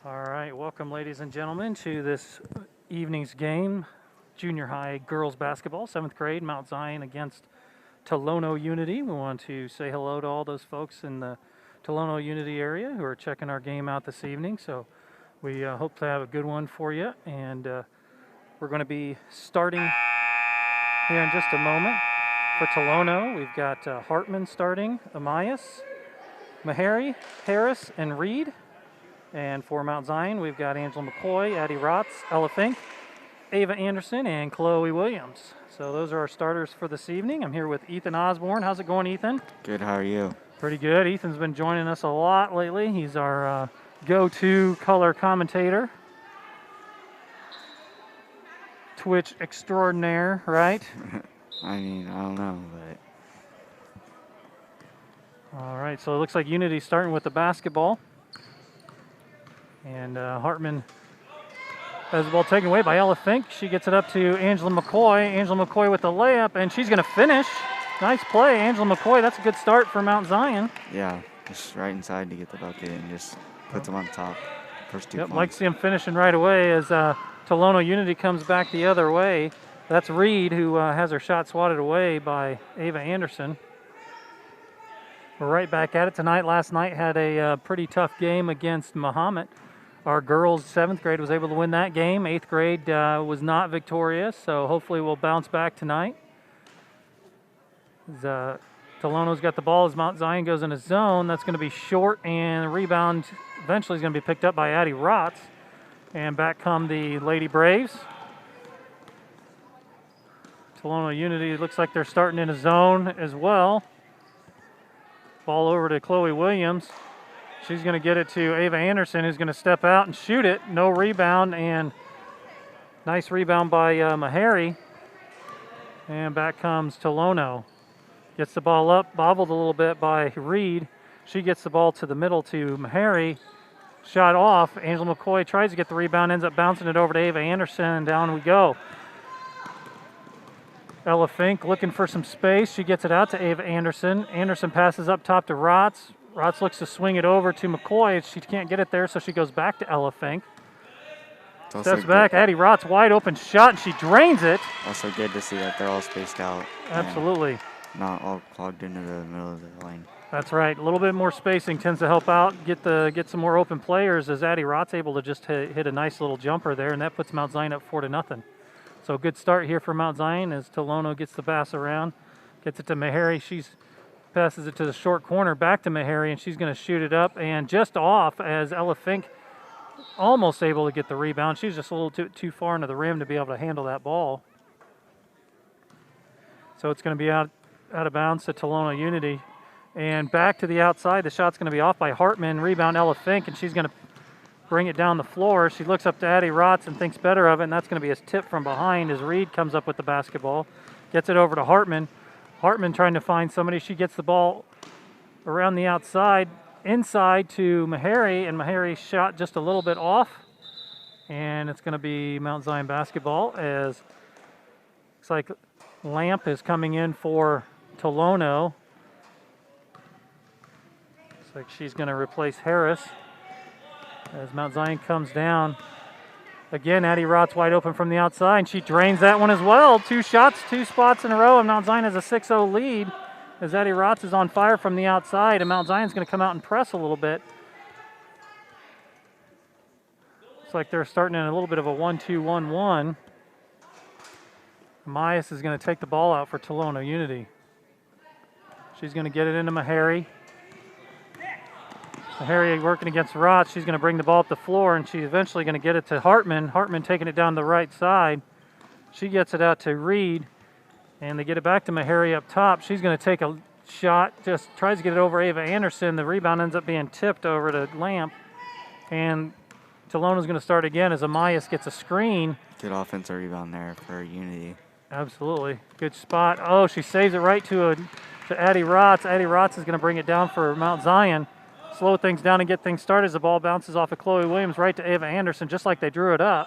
All right, welcome ladies and gentlemen to this evening's game. Junior high girls basketball, 7th grade, Mount Zion against Tolono-Unity. We want to say hello to all those folks in the Tolono-Unity area who are checking our game out this evening. So we hope to have a good one for you. And we're going to be starting here in just a moment. For Tolono, we've got Hartman starting, Amias, Meharry, Harris, and Reed. And for Mount Zion, we've got Angela McCoy, Addie Rotz, Ella Fink, Ava Anderson, and Chloe Williams. So those are our starters for this evening. I'm here with Ethan Osborne. How's it going, Ethan? Good, how are you? Pretty good. Ethan's been joining us a lot lately. He's our go-to color commentator. Twitch extraordinaire, right? I mean, I don't know, but... All right, so it looks like Unity's starting with the basketball. And Hartman has the ball taken away by Ella Fink. She gets it up to Angela McCoy. Angela McCoy with the layup, and she's going to finish. Nice play, Angela McCoy. That's a good start for Mount Zion. Yeah, just right inside to get the bucket and just puts them on top. First 2 points. Like to see him finishing right away as Tolono-Unity comes back the other way. That's Reed, who has her shot swatted away by Ava Anderson. We're right back at it tonight. Last night had a pretty tough game against Muhammad. Our girls' 7th grade was able to win that game. 8th grade was not victorious, so hopefully we'll bounce back tonight. Tolono's got the ball as Mount Zion goes in a zone. That's going to be short, and the rebound eventually is going to be picked up by Addie Rotz. And back come the Lady Braves. Tolono-Unity looks like they're starting in a zone as well. Ball over to Chloe Williams. She's going to get it to Ava Anderson, who's going to step out and shoot it. No rebound, and nice rebound by Meharry. And back comes Tolono. Gets the ball up, bobbled a little bit by Reed. She gets the ball to the middle to Meharry. Shot off. Angela McCoy tries to get the rebound, ends up bouncing it over to Ava Anderson, and down we go. Ella Fink looking for some space. She gets it out to Ava Anderson. Anderson passes up top to Rotz. Rotz looks to swing it over to McCoy. She can't get it there, so she goes back to Ella Fink. Steps back. Addie Rotz, wide open shot, and she drains it. Also good to see that they're all spaced out. Absolutely. Not all clogged into the middle of the lane. That's right. A little bit more spacing tends to help out, get some more open players, as Addie Rotz able to just hit a nice little jumper there, and that puts Mount Zion up 4-0. So a good start here for Mount Zion as Tolono gets the pass around, gets it to Meharry. She passes it to the short corner, back to Meharry, and she's going to shoot it up and just off as Ella Fink almost able to get the rebound. She's just a little too far into the rim to be able to handle that ball. So it's going to be out of bounds to Tolono-Unity. And back to the outside. The shot's going to be off by Hartman. Rebound Ella Fink, and she's going to bring it down the floor. She looks up to Addie Rotz and thinks better of it, and that's going to be a tip from behind as Reed comes up with the basketball. Gets it over to Hartman. Hartman trying to find somebody. She gets the ball around the outside, inside to Meharry, and Meharry shot just a little bit off. And it's going to be Mount Zion basketball as looks like Lamp is coming in for Tolono. Looks like she's going to replace Harris as Mount Zion comes down. Again, Addie Rotz wide open from the outside, and she drains that one as well. 2 shots, 2 spots in a row, and Mount Zion has a 6-0 lead as Addie Rotz is on fire from the outside, and Mount Zion's going to come out and press a little bit. Looks like they're starting in a little bit of a 1-2-1-1. Amias is going to take the ball out for Tolono-Unity. She's going to get it into Meharry. Meharry working against Rotz. She's going to bring the ball up the floor, and she's eventually going to get it to Hartman. Hartman taking it down the right side. She gets it out to Reed, and they get it back to Meharry up top. She's going to take a shot, just tries to get it over Ava Anderson. The rebound ends up being tipped over to Lamp, and Tolono's going to start again as Amias gets a screen. Good offensive rebound there for Unity. Absolutely. Good spot. Oh, she saves it right to Addie Rotz. Addie Rotz is going to bring it down for Mount Zion. Slow things down and get things started as the ball bounces off of Chloe Williams right to Ava Anderson, just like they drew it up.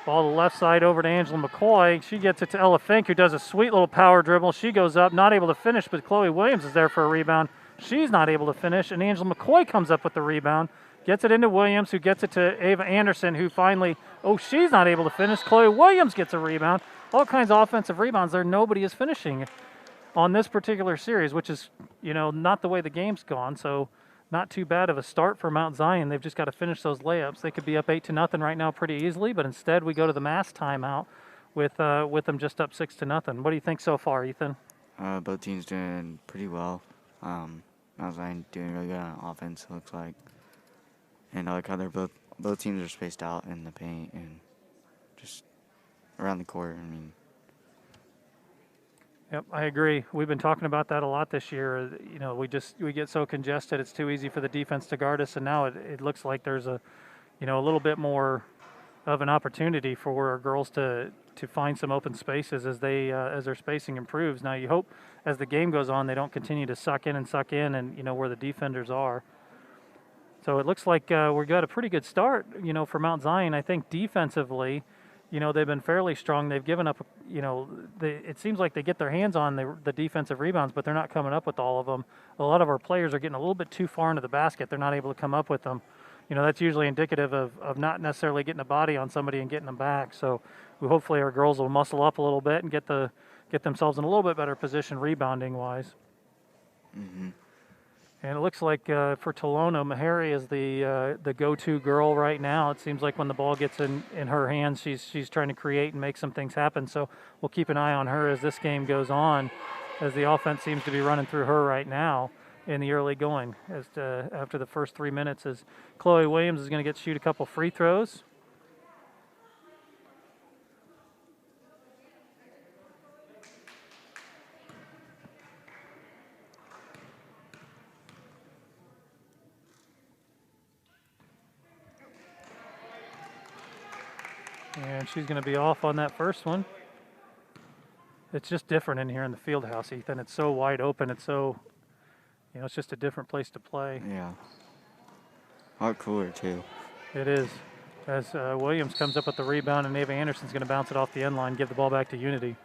Ball to the left side over to Angela McCoy. She gets it to Ella Fink, who does a sweet little power dribble. She goes up, not able to finish, but Chloe Williams is there for a rebound. She's not able to finish, and Angela McCoy comes up with the rebound, gets it into Williams, who gets it to Ava Anderson, who finally, she's not able to finish. Chloe Williams gets a rebound. All kinds of offensive rebounds there. Nobody is finishing on this particular series, which is, not the way the game's gone. So not too bad of a start for Mount Zion. They've just got to finish those layups. They could be up 8-0 right now pretty easily, but instead we go to the mass timeout with them just up 6-0. What do you think so far, Ethan? Both teams doing pretty well. Mount Zion doing really good on offense, it looks like. And I like how both teams are spaced out in the paint and just around the court. I mean, Yep, I agree. We've been talking about that a lot this year. We get so congested, it's too easy for the defense to guard us, and now it looks like there's a little bit more of an opportunity for our girls to find some open spaces as their spacing improves. Now you hope as the game goes on they don't continue to suck in and where the defenders are. So it looks like we've got a pretty good start, for Mount Zion. I think defensively, they've been fairly strong. They've given up, it seems like they get their hands on the defensive rebounds, but they're not coming up with all of them. A lot of our players are getting a little bit too far into the basket. They're not able to come up with them. That's usually indicative of not necessarily getting a body on somebody and getting them back. So hopefully our girls will muscle up a little bit and get themselves in a little bit better position rebounding-wise. mm-hmm. And it looks like for Tolono, Meharry is the go-to girl right now. It seems like when the ball gets in her hands, she's trying to create and make some things happen. So we'll keep an eye on her as this game goes on, as the offense seems to be running through her right now in the early going. After the first 3 minutes, as Chloe Williams is going to shoot a couple free throws. And she's going to be off on that first one. It's just different in here in the field house, Ethan. It's so wide open. It's so, it's just a different place to play. Yeah. A lot cooler, too. It is. As Williams comes up with the rebound, and Ava Anderson's going to bounce it off the end line, give the ball back to Unity.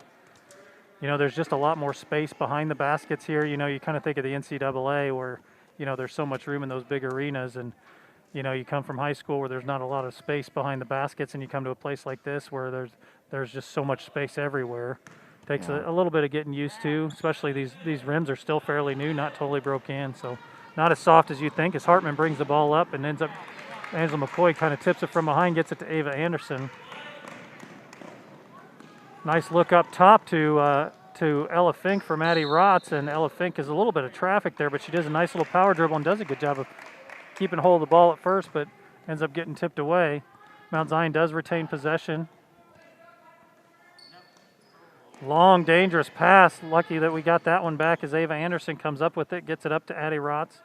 There's just a lot more space behind the baskets here. You kind of think of the NCAA where, there's so much room in those big arenas, and you come from high school where there's not a lot of space behind the baskets, and you come to a place like this where there's just so much space everywhere. Takes a little bit of getting used to, especially these rims are still fairly new, not totally broke in, so not as soft as you think. As Hartman brings the ball up and ends up, Angela McCoy kind of tips it from behind, gets it to Ava Anderson. Nice look up top to Ella Fink for Maddie Rotz, and Ella Fink is a little bit of traffic there, but she does a nice little power dribble and does a good job of keeping hold of the ball at first, but ends up getting tipped away. Mount Zion does retain possession. Long, dangerous pass. Lucky that we got that one back as Ava Anderson comes up with it, gets it up to Addie Rotz.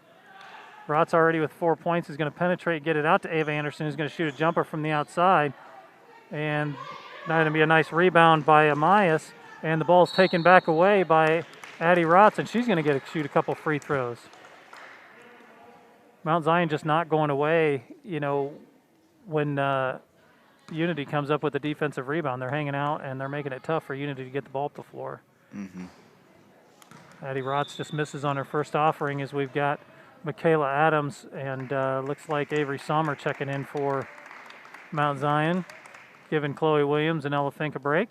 Rotz already with 4 points is going to penetrate, get it out to Ava Anderson, who's going to shoot a jumper from the outside. And that's going to be a nice rebound by Amias, and the ball's taken back away by Addie Rotz, and she's going to shoot a couple free throws. Mount Zion just not going away, when Unity comes up with a defensive rebound. They're hanging out, and they're making it tough for Unity to get the ball up the floor. Mm-hmm. Addie Rotz just misses on her first offering as we've got Michaela Adams and looks like Avery Sommer checking in for Mount Zion, giving Chloe Williams and Ella Fink a break.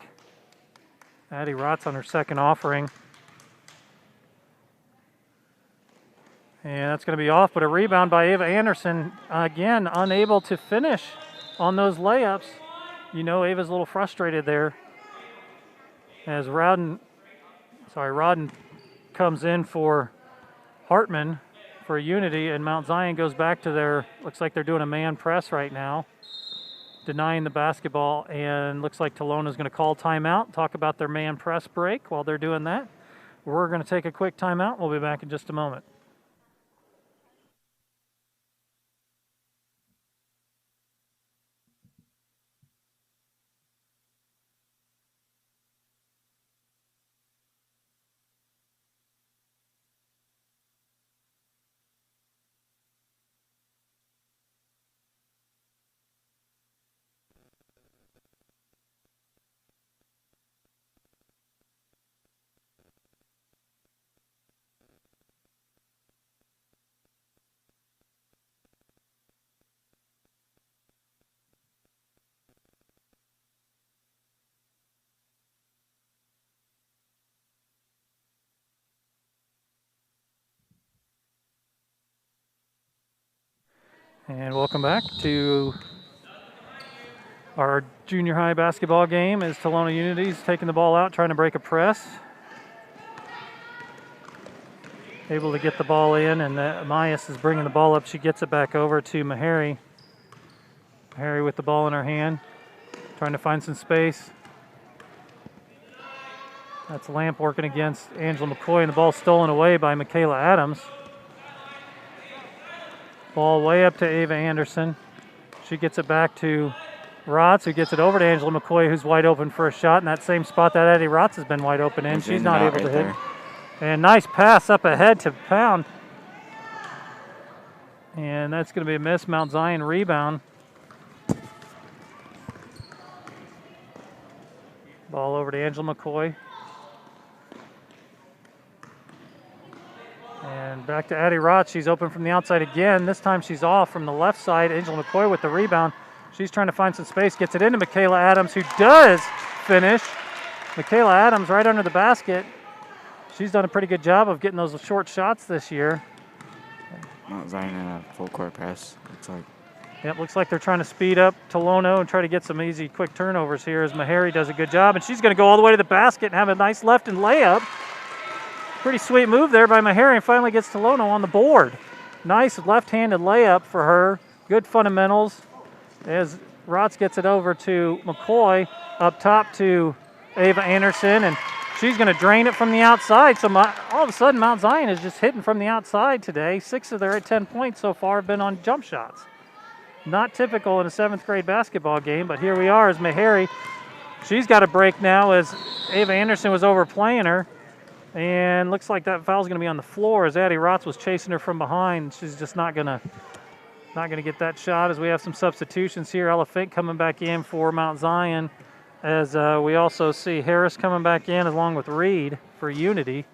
Addie Rotz on her second offering. And that's going to be off, but a rebound by Ava Anderson. Again, unable to finish on those layups. Ava's a little frustrated there as Rodden comes in for Hartman for Unity, and Mount Zion goes back to looks like they're doing a man press right now, denying the basketball, and looks like Tolono's going to call timeout, talk about their man press break. While they're doing that, we're going to take a quick timeout. We'll be back in just a moment. And welcome back to our junior high basketball game as Tolono-Unity's taking the ball out, trying to break a press. Able to get the ball in, and Myas is bringing the ball up. She gets it back over to Meharry. Meharry with the ball in her hand, trying to find some space. That's Lamp working against Angela McCoy, and the ball stolen away by Michaela Adams. Ball way up to Ava Anderson. She gets it back to Rotz, who gets it over to Angela McCoy, who's wide open for a shot in that same spot that Addie Rotz has been wide open in. She's not able to hit. And nice pass up ahead to Pound. And that's going to be a miss. Mount Zion rebound. Ball over to Angela McCoy. And back to Addie Rotz. She's open from the outside again. This time she's off from the left side. Angela McCoy with the rebound. She's trying to find some space. Gets it into Michaela Adams, who does finish. Michaela Adams right under the basket. She's done a pretty good job of getting those short shots this year. Mount Zion in a full court press. Looks like. Yep, looks like they're trying to speed up Tolono and try to get some easy, quick turnovers here as Meharry does a good job. And she's going to go all the way to the basket and have a nice left-hand layup. Pretty sweet move there by Meharry, and finally gets Tolono on the board. Nice left-handed layup for her. Good fundamentals as Rotz gets it over to McCoy, up top to Ava Anderson, and she's going to drain it from the outside. So all of a sudden, Mount Zion is just hitting from the outside today. 6 of their 10 points so far have been on jump shots. Not typical in a 7th grade basketball game, but here we are as Meharry. She's got a break now as Ava Anderson was overplaying her. And looks like that foul's going to be on the floor as Addie Rotz was chasing her from behind. She's just not going to get that shot as we have some substitutions here. Ella Fink coming back in for Mount Zion as we also see Harris coming back in along with Reed for Unity.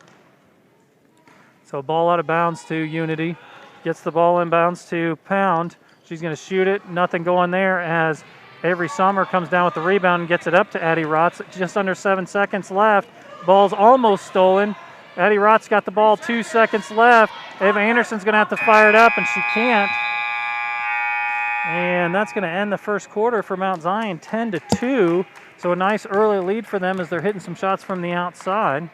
So ball out of bounds to Unity. Gets the ball inbounds to Pound. She's going to shoot it. Nothing going there as Avery Sommer comes down with the rebound and gets it up to Addie Rotz. Just under 7 seconds left. Ball's almost stolen. Addie Rotz got the ball, 2 seconds left. Ava Anderson's going to have to fire it up, and she can't. And that's going to end the first quarter for Mount Zion, 10-2. So a nice early lead for them as they're hitting some shots from the outside.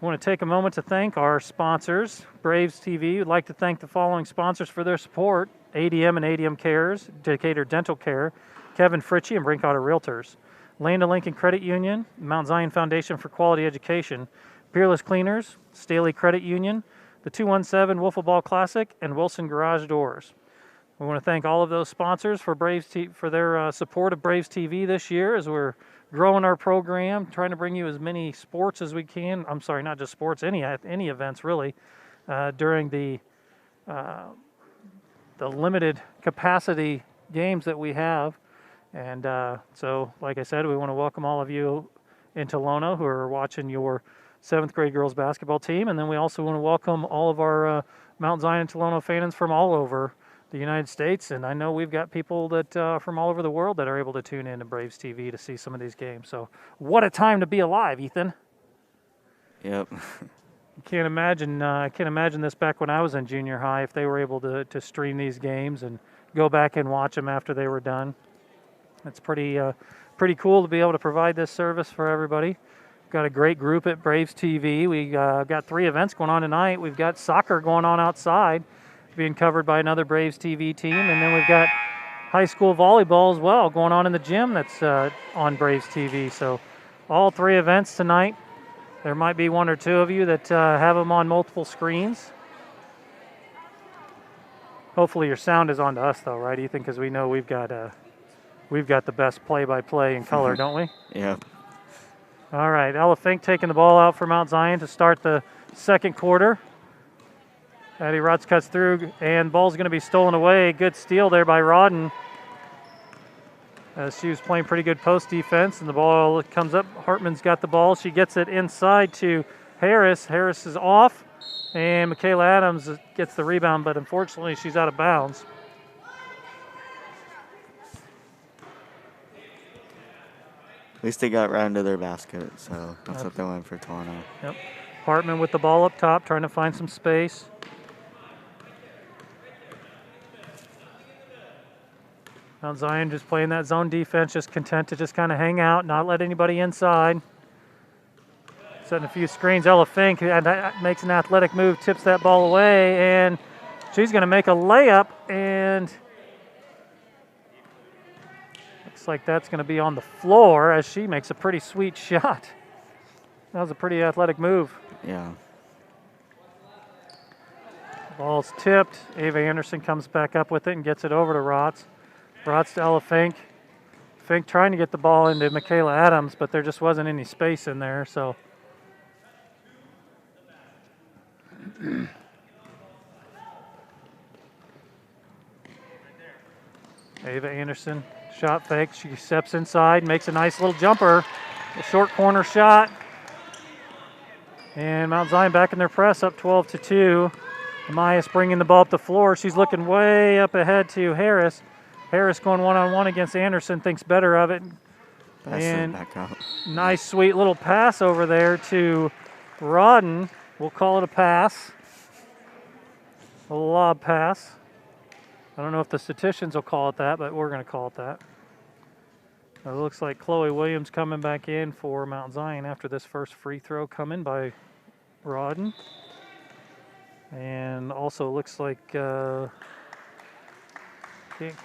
I want to take a moment to thank our sponsors, Braves TV. We'd like to thank the following sponsors for their support: ADM and ADMCares, Decatur Dental Care, Kevin Fritzsche, and Brinkoetter Realtors. Land & Lincoln Credit Union, Mount Zion Foundation for Quality Education, Peerless Cleaners, Staley Credit Union, the 217 Wiffleball Classic, and Wilson Garage Doors. We want to thank all of those sponsors for for their support of Braves TV this year as we're growing our program, trying to bring you as many sports as we can. I'm sorry, not just sports, any events really, during the limited capacity games that we have. And so, like I said, we want to welcome all of you in Tolono who are watching your 7th grade girls basketball team. And then we also want to welcome all of our Mount Zion and Tolono fans from all over the United States. And I know we've got people that from all over the world that are able to tune in to Braves TV to see some of these games. So what a time to be alive, Ethan. Yep. I can't imagine this back when I was in junior high, if they were able to stream these games and go back and watch them after they were done. It's pretty cool to be able to provide this service for everybody. We've got a great group at Braves TV. We got 3 events going on tonight. We've got soccer going on outside, being covered by another Braves TV team, and then we've got high school volleyball as well going on in the gym that's on Braves TV. So all 3 events tonight. There might be 1 or 2 of you that have them on multiple screens. Hopefully your sound is on to us though, right, Ethan? Because we know we've got the best play-by-play in color, don't we? Yeah. All right, Ella Fink taking the ball out for Mount Zion to start the second quarter. Addie Rotz cuts through, and ball's going to be stolen away. Good steal there by Rodden. She was playing pretty good post defense, and the ball comes up. Hartman's got the ball. She gets it inside to Harris. Harris is off, and Michaela Adams gets the rebound, but unfortunately she's out of bounds. At least they got right into their basket, so that's what they went for Tolono. Yep. Hartman with the ball up top, trying to find some space. Mount Zion just playing that zone defense, just content to just kind of hang out, not let anybody inside. Setting a few screens. Ella Fink makes an athletic move, tips that ball away, and she's going to make a layup, and looks like that's going to be on the floor as she makes a pretty sweet shot. That was a pretty athletic move. Yeah. Ball's tipped. Ava Anderson comes back up with it and gets it over to Rotz. Rotz to Ella Fink. Fink trying to get the ball into Michaela Adams, but there just wasn't any space in there, so. Ava Anderson, shot fake. She steps inside, makes a nice little jumper. A short corner shot. And Mount Zion back in their press, up 12-2. Amias bringing the ball up the floor. She's looking way up ahead to Harris. Harris going one-on-one against Anderson, thinks better of it. And back out. Nice, sweet little pass over there to Rodden. We'll call it a pass. A lob pass. I don't know if the statisticians will call it that, but we're going to call it that. It looks like Chloe Williams coming back in for Mount Zion after this first free throw coming by Rodden. And also looks like, can't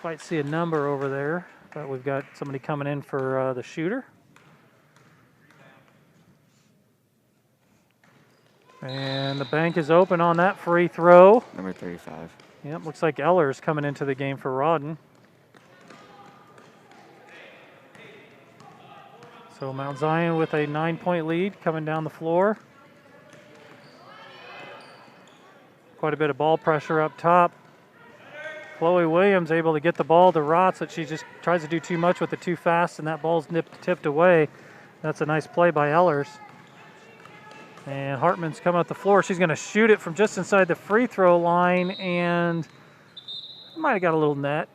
quite see a number over there, but we've got somebody coming in for the shooter. And the bank is open on that free throw. Number 35. Yep, looks like Eller's coming into the game for Rodden. So Mount Zion with a 9-point lead coming down the floor. Quite a bit of ball pressure up top. Chloe Williams able to get the ball to Rotz, but she just tries to do too much with it too fast, and that ball's tipped away. That's a nice play by Ellers. And Hartman's coming up the floor. She's going to shoot it from just inside the free throw line, and might have got a little net.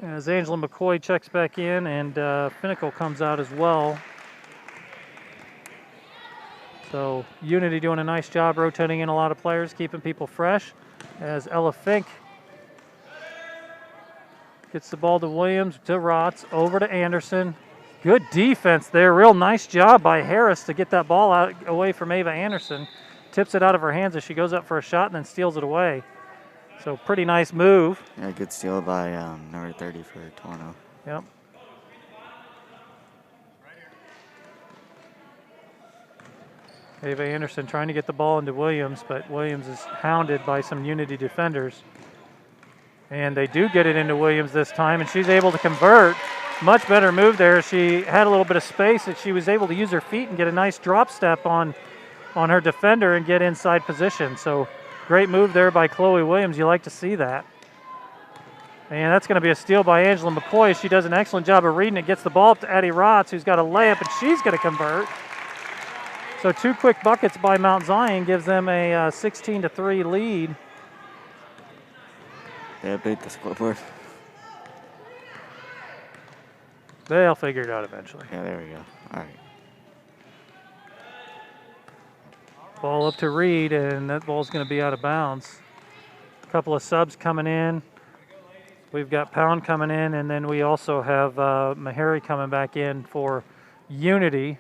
As Angela McCoy checks back in, and Finnicle comes out as well. So Unity doing a nice job rotating in a lot of players, keeping people fresh. As Ella Fink gets the ball to Williams, to Rotz, over to Anderson. Good defense there. Real nice job by Harris to get that ball out away from Ava Anderson. Tips it out of her hands as she goes up for a shot and then steals it away. So pretty nice move. Yeah, good steal by number 30 for Tolono. Yep. Ava Anderson trying to get the ball into Williams, but Williams is hounded by some Unity defenders. And they do get it into Williams this time, and she's able to convert. Much better move there. She had a little bit of space that she was able to use her feet and get a nice drop step on her defender and get inside position. So great move there by Chloe Williams. You like to see that. And that's going to be a steal by Angela McCoy. She does an excellent job of reading it. Gets the ball up to Addie Rotz, who's got a layup, and she's going to convert. So 2 quick buckets by Mount Zion gives them a 16-3 lead. They update the scoreboard. They'll figure it out eventually. Yeah, there we go. All right. Ball up to Reed, and that ball's going to be out of bounds. A couple of subs coming in. We've got Pound coming in, and then we also have Meharry coming back in for Unity.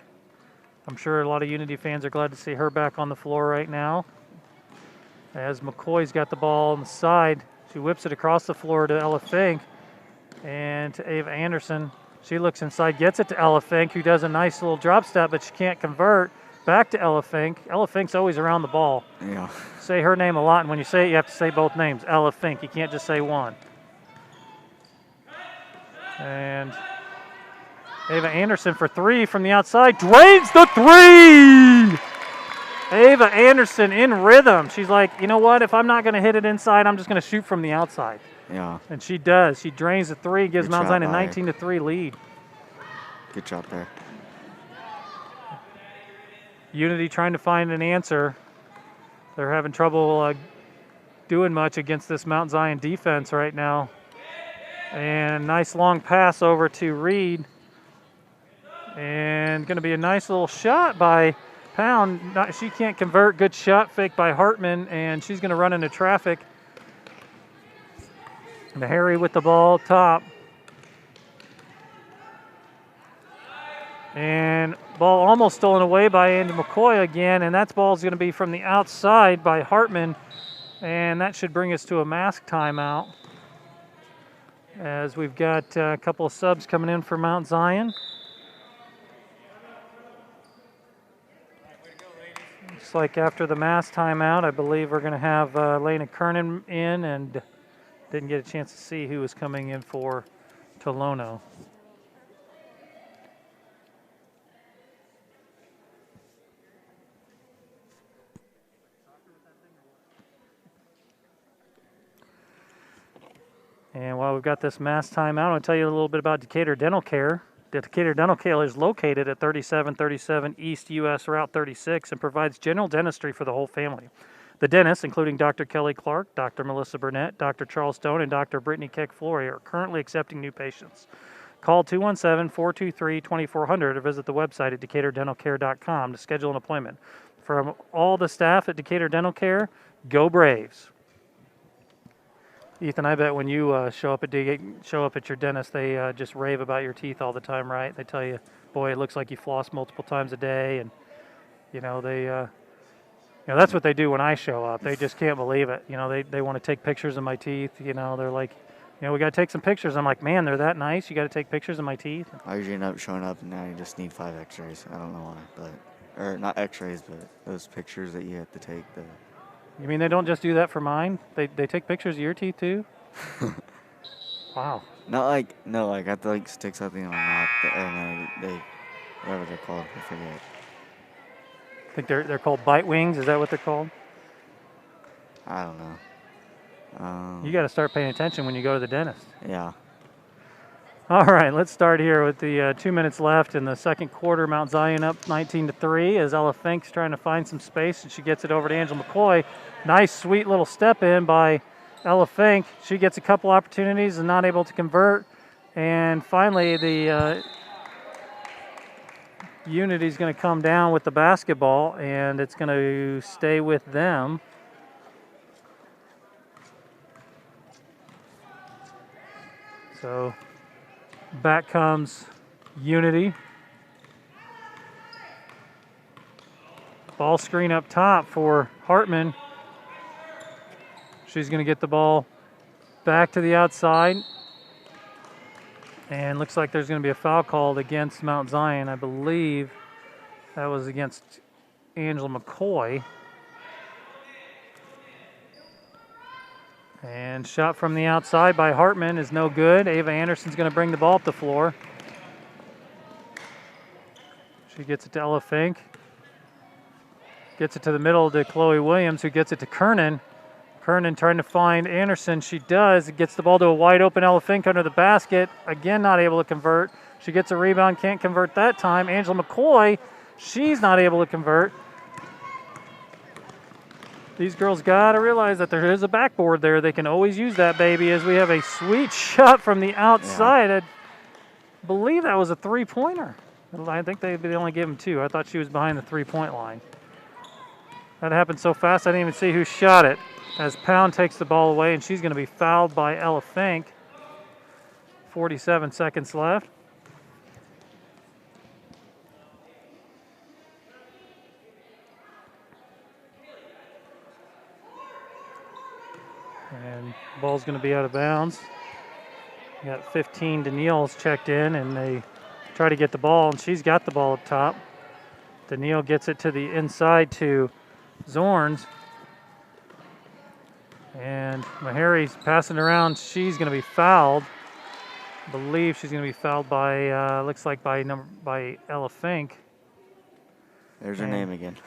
I'm sure a lot of Unity fans are glad to see her back on the floor right now. As McCoy's got the ball on the side, she whips it across the floor to Ella Fink and to Ava Anderson. She looks inside, gets it to Ella Fink, who does a nice little drop step, but she can't convert. Back to Ella Fink. Ella Fink's always around the ball. Yeah. Say her name a lot, and when you say it, you have to say both names. Ella Fink. You can't just say one. And Ava Anderson for three from the outside. Drains the three! Ava Anderson in rhythm. She's like, you know what? If I'm not going to hit it inside, I'm just going to shoot from the outside. Yeah. And she does. She drains the three, gives Good Mount Zion a shot by her. 19-3 lead. Good job there. Unity trying to find an answer. They're having trouble doing much against this Mount Zion defense right now. And nice long pass over to Reed. And going to be a nice little shot by Pound. She can't convert. Good shot fake by Hartman, and she's going to run into traffic. Meharry with the ball top. And ball almost stolen away by Andrew McCoy again, and that ball's going to be from the outside by Hartman, and that should bring us to a mask timeout as we've got a couple of subs coming in for Mount Zion. Looks like after the mask timeout, I believe we're going to have Lena Kernan in, and didn't get a chance to see who was coming in for Tolono. And while we've got this mass timeout, I'll tell you a little bit about Decatur Dental Care. Decatur Dental Care is located at 3737 East US Route 36 and provides general dentistry for the whole family. The dentists, including Dr. Kelly Clark, Dr. Melissa Burnett, Dr. Charles Stone, and Dr. Brittany Keck-Flory, are currently accepting new patients. Call 217-423-2400 or visit the website at decaturdentalcare.com to schedule an appointment. From all the staff at Decatur Dental Care, go Braves. Ethan, I bet when you show up at your dentist, they just rave about your teeth all the time, right? They tell you, boy, it looks like you floss multiple times a day, and that's what they do when I show up. They just can't believe it. They want to take pictures of my teeth. They're like, we got to take some pictures. I'm like, man, they're that nice. You got to take pictures of my teeth. I usually end up showing up, and now you just need 5 X-rays. I don't know why, or not X-rays, but those pictures that you have to take. You mean they don't just do that for mine? They take pictures of your teeth too? Wow. I have to stick something on that, and they, whatever they're called, I forget. I think they're called bite wings. Is that what they're called? I don't know. You got to start paying attention when you go to the dentist. Yeah. All right, let's start here with the 2 minutes left in the second quarter. Mount Zion up 19-3 as Ella Fink's trying to find some space, and she gets it over to Angela McCoy. Nice, sweet little step in by Ella Fink. She gets a couple opportunities and not able to convert. And finally, the Unity's going to come down with the basketball, and it's going to stay with them. So back comes Unity. Ball screen up top for Hartman. She's going to get the ball back to the outside. And looks like there's going to be a foul called against Mount Zion. I believe that was against Angela McCoy. And shot from the outside by Hartman is no good. Ava Anderson's going to bring the ball up the floor. She gets it to Ella Fink. Gets it to the middle to Chloe Williams, who gets it to Kernan. Kernan trying to find Anderson. She does. Gets the ball to a wide open Ella Fink under the basket. Again, not able to convert. She gets a rebound, can't convert that time. Angela McCoy, she's not able to convert. These girls got to realize that there is a backboard there. They can always use that, baby, as we have a sweet shot from the outside. Yeah. I believe that was a three-pointer. I think they only gave him 2. I thought she was behind the three-point line. That happened so fast I didn't even see who shot it. As Pound takes the ball away, and she's going to be fouled by Ella Fink. 47 seconds left. And the ball's going to be out of bounds. We got 15 Daniil's checked in, and they try to get the ball, and she's got the ball up top. Daniil gets it to the inside to Zorns. And Meharry's passing around. She's going to be fouled. I believe she's going to be fouled by, looks like by Ella Fink. There's her name again.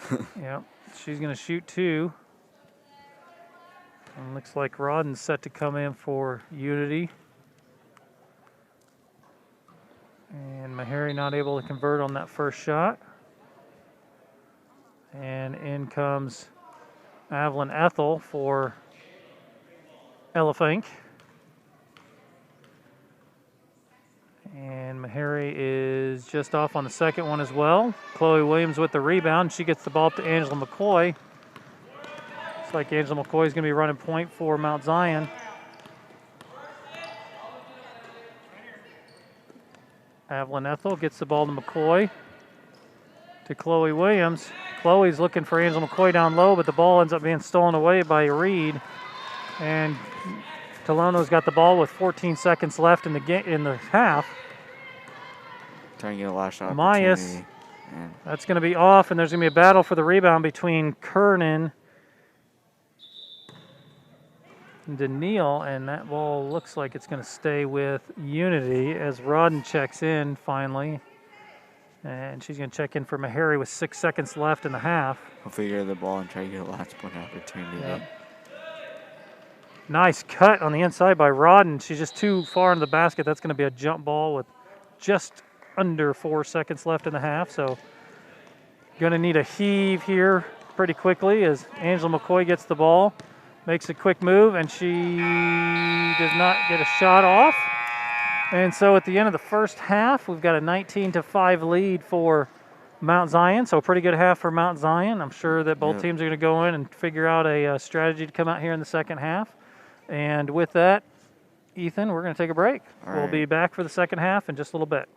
Yeah, she's going to shoot 2. And looks like Rodden's set to come in for Unity. And Meharry not able to convert on that first shot. And in comes Evelyn Ethel for Ella Fink. And Meharry is just off on the second one as well. Chloe Williams with the rebound. She gets the ball up to Angela McCoy. Looks like Angela McCoy is going to be running point for Mount Zion. Evelyn Ethel gets the ball to McCoy. To Chloe Williams. Chloe's looking for Angela McCoy down low, but the ball ends up being stolen away by Reed. And Tolono's got the ball with 14 seconds left in the half. Trying to get a last shot Myas, opportunity. And that's going to be off, and there's going to be a battle for the rebound between Kernan and Daniil, and that ball looks like it's going to stay with Unity as Rodden checks in finally. And she's going to check in for Meharry with 6 seconds left in the half. we'll figure the ball and try to get a last point opportunity. Yep. Nice cut on the inside by Rodden. She's just too far into the basket. That's going to be a jump ball with just under 4 seconds left in the half. So going to need a heave here pretty quickly as Angela McCoy gets the ball, makes a quick move, and she does not get a shot off. And so at the end of the first half, we've got a 19-5 lead for Mount Zion. So a pretty good half for Mount Zion. I'm sure that both teams are going to go in and figure out a strategy to come out here in the second half. And with that, Ethan, we're going to take a break. We'll be back for the second half in just a little bit.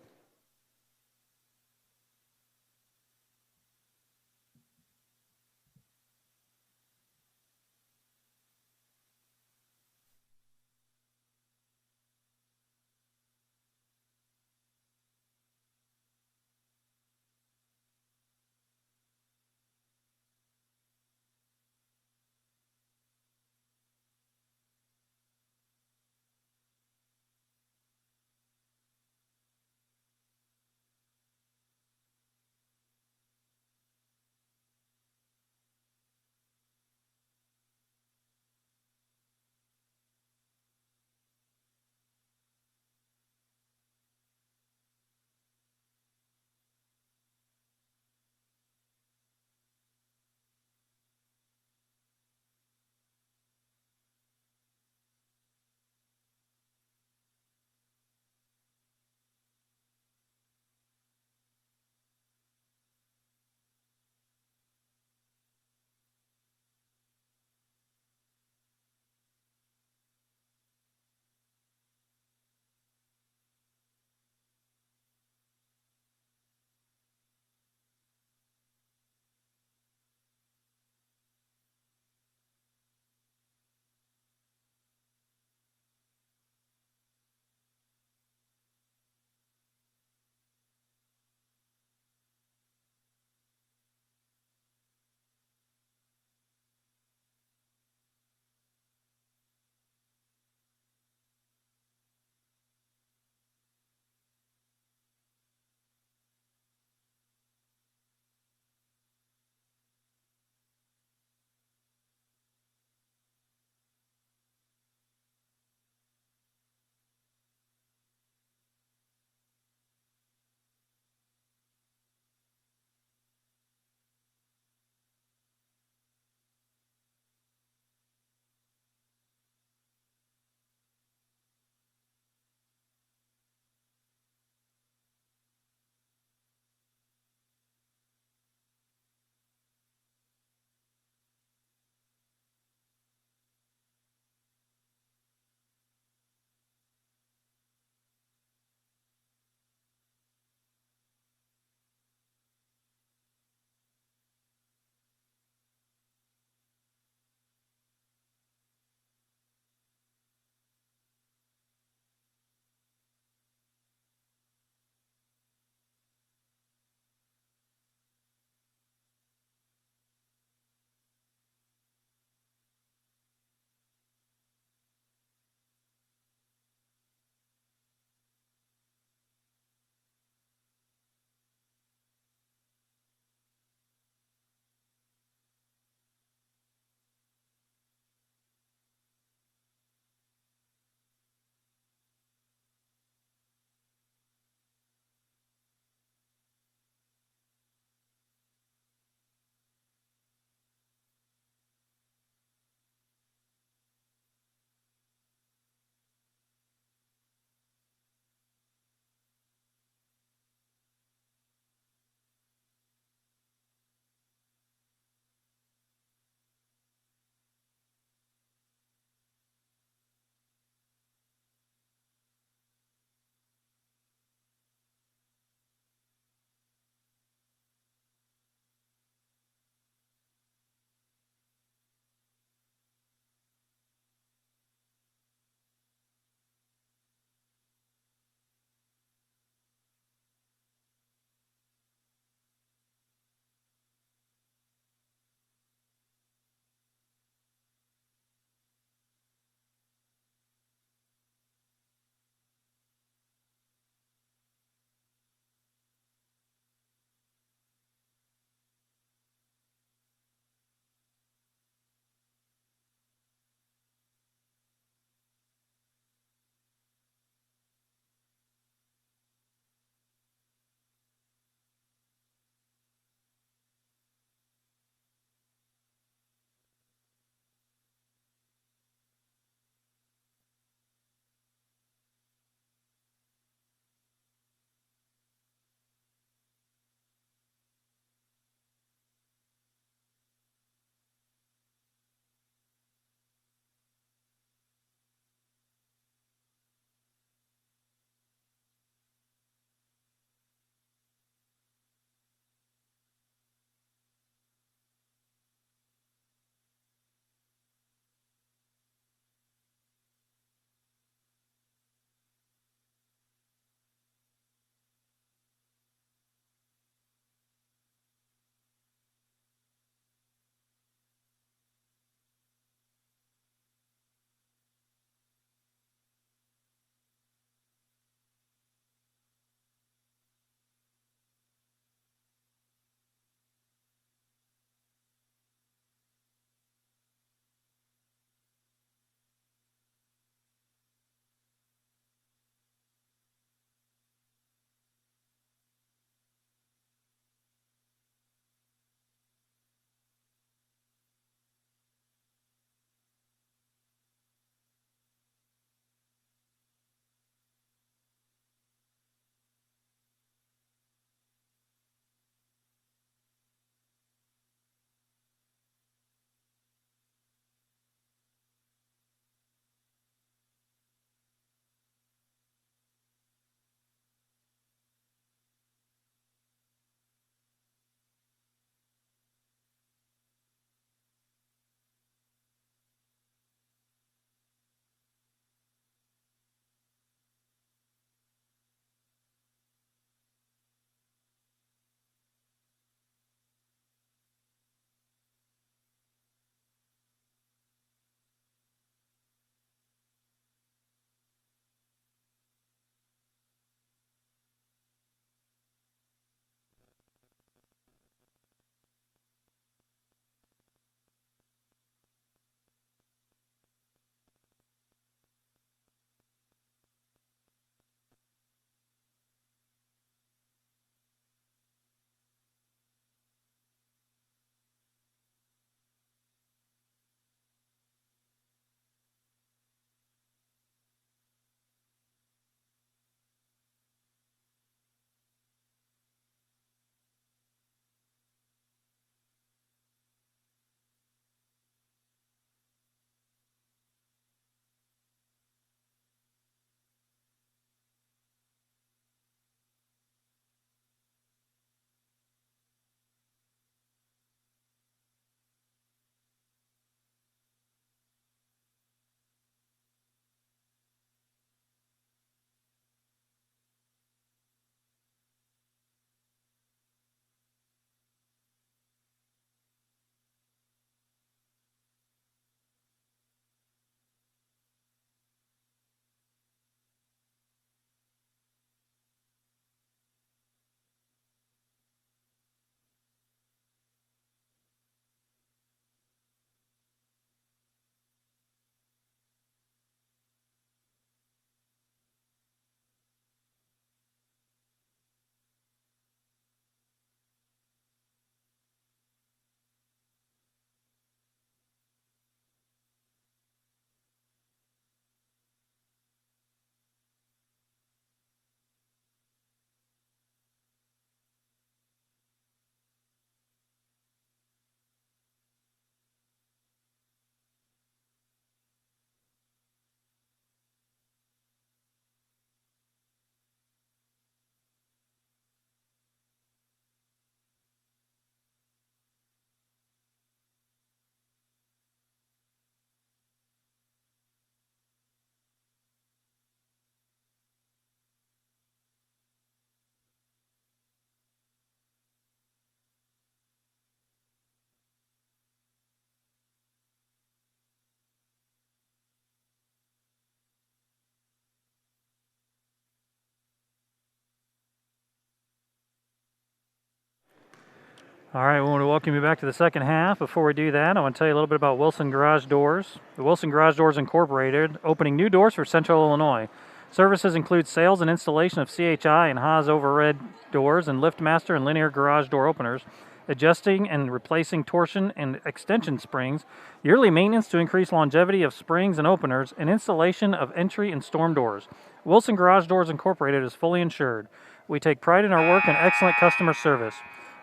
All right, we want to welcome you back to the second half. Before we do that, I want to tell you a little bit about Wilson Garage Doors. The Wilson Garage Doors Incorporated, opening new doors for Central Illinois. Services include sales and installation of CHI and Haas overhead doors and LiftMaster and linear garage door openers, adjusting and replacing torsion and extension springs, yearly maintenance to increase longevity of springs and openers, and installation of entry and storm doors. Wilson Garage Doors Incorporated is fully insured. We take pride in our work and excellent customer service.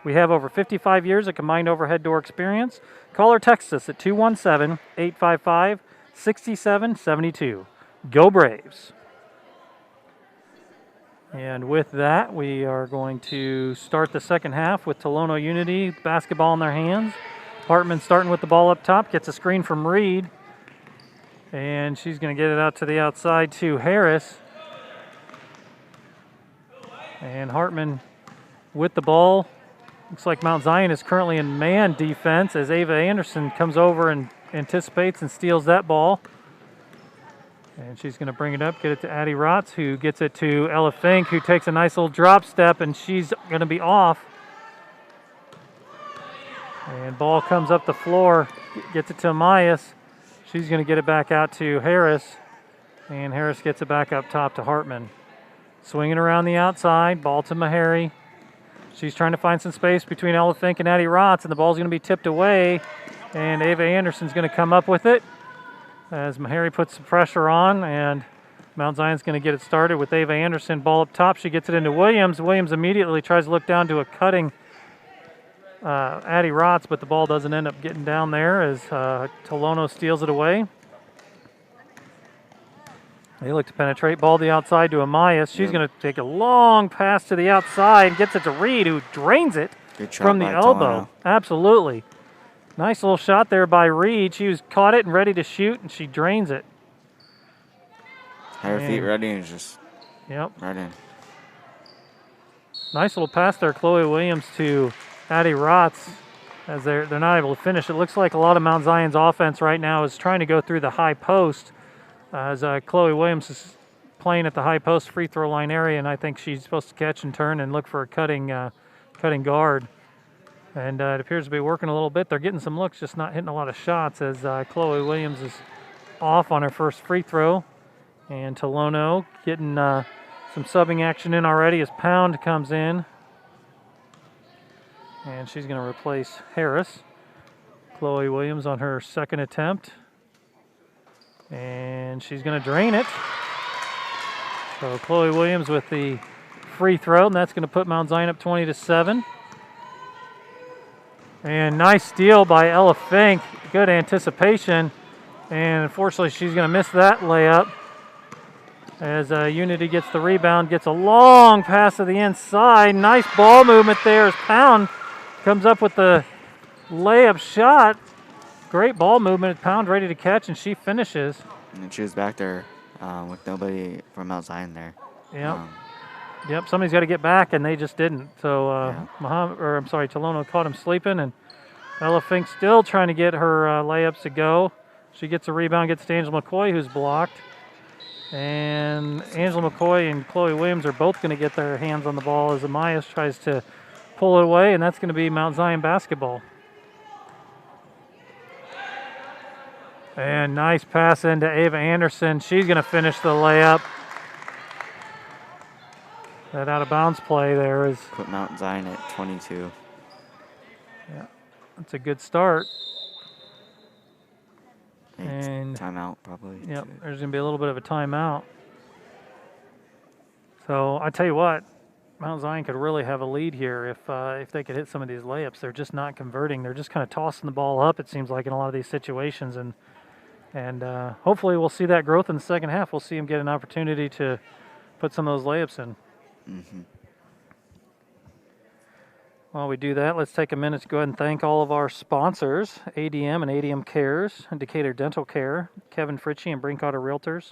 We have over 55 years of combined overhead door experience. Call or text us at 217-855-6772. Go Braves! And with that, we are going to start the second half with Tolono-Unity, basketball in their hands. Hartman starting with the ball up top, gets a screen from Reed. And she's going to get it out to the outside to Harris. And Hartman with the ball. Looks like Mount Zion is currently in man defense as Ava Anderson comes over and anticipates and steals that ball. And she's going to bring it up, get it to Addie Rotz, who gets it to Ella Fink, who takes a nice little drop step, and she's going to be off. And ball comes up the floor, gets it to Amias. She's going to get it back out to Harris, and Harris gets it back up top to Hartman. Swinging around the outside, ball to Meharry. She's trying to find some space between Ella Fink and Addie Rotz, and the ball's going to be tipped away, and Ava Anderson's going to come up with it as Meharry puts some pressure on, and Mount Zion's going to get it started with Ava Anderson. Ball up top, she gets it into Williams. Williams immediately tries to look down to a cutting Addie Rotz, but the ball doesn't end up getting down there as Tolono steals it away. They look to penetrate. Ball to the outside to Amias. She's going to take a long pass to the outside. Gets it to Reed, who drains it from the elbow. Tolono. Absolutely. Nice little shot there by Reed. She was caught it and ready to shoot, and she drains it. Had her feet ready and just right in. Nice little pass there, Chloe Williams to Addie Rotz as they're not able to finish. It looks like a lot of Mount Zion's offense right now is trying to go through the high post as Chloe Williams is playing at the high post free throw line area, and I think she's supposed to catch and turn and look for a cutting guard. And it appears to be working a little bit. They're getting some looks, just not hitting a lot of shots as Chloe Williams is off on her first free throw. And Tolono getting some subbing action in already as Pound comes in. And she's going to replace Harris. Chloe Williams on her second attempt. And she's going to drain it. So Chloe Williams with the free throw, and that's going to put Mount Zion up 20-7. And nice steal by Ella Fink. Good anticipation. And unfortunately, she's going to miss that layup as Unity gets the rebound, gets a long pass to the inside. Nice ball movement there as Pound comes up with the layup shot. Great ball movement. Pound ready to catch, and she finishes. And she was back there with nobody from Mount Zion there. Yep, somebody's got to get back, and they just didn't. So Tolono caught him sleeping, and Ella Fink still trying to get her layups to go. She gets a rebound, gets to Angela McCoy, who's blocked. And Angela McCoy and Chloe Williams are both going to get their hands on the ball as Amias tries to pull it away, and that's going to be Mount Zion basketball. And nice pass into Ava Anderson. She's going to finish the layup. That out of bounds play there is. Put Mount Zion at 22. Yeah, that's a good start. And timeout probably. Yep, there's going to be a little bit of a timeout. So I tell you what, Mount Zion could really have a lead here if they could hit some of these layups. They're just not converting. They're just kind of tossing the ball up, it seems like, in a lot of these situations. And hopefully we'll see that growth in the second half. We'll see them get an opportunity to put some of those layups in. Mm-hmm. While we do that, let's take a minute to go ahead and thank all of our sponsors, ADM and ADMCares, Decatur Dental Care, Kevin Fritzsche and Brinkoetter Realtors,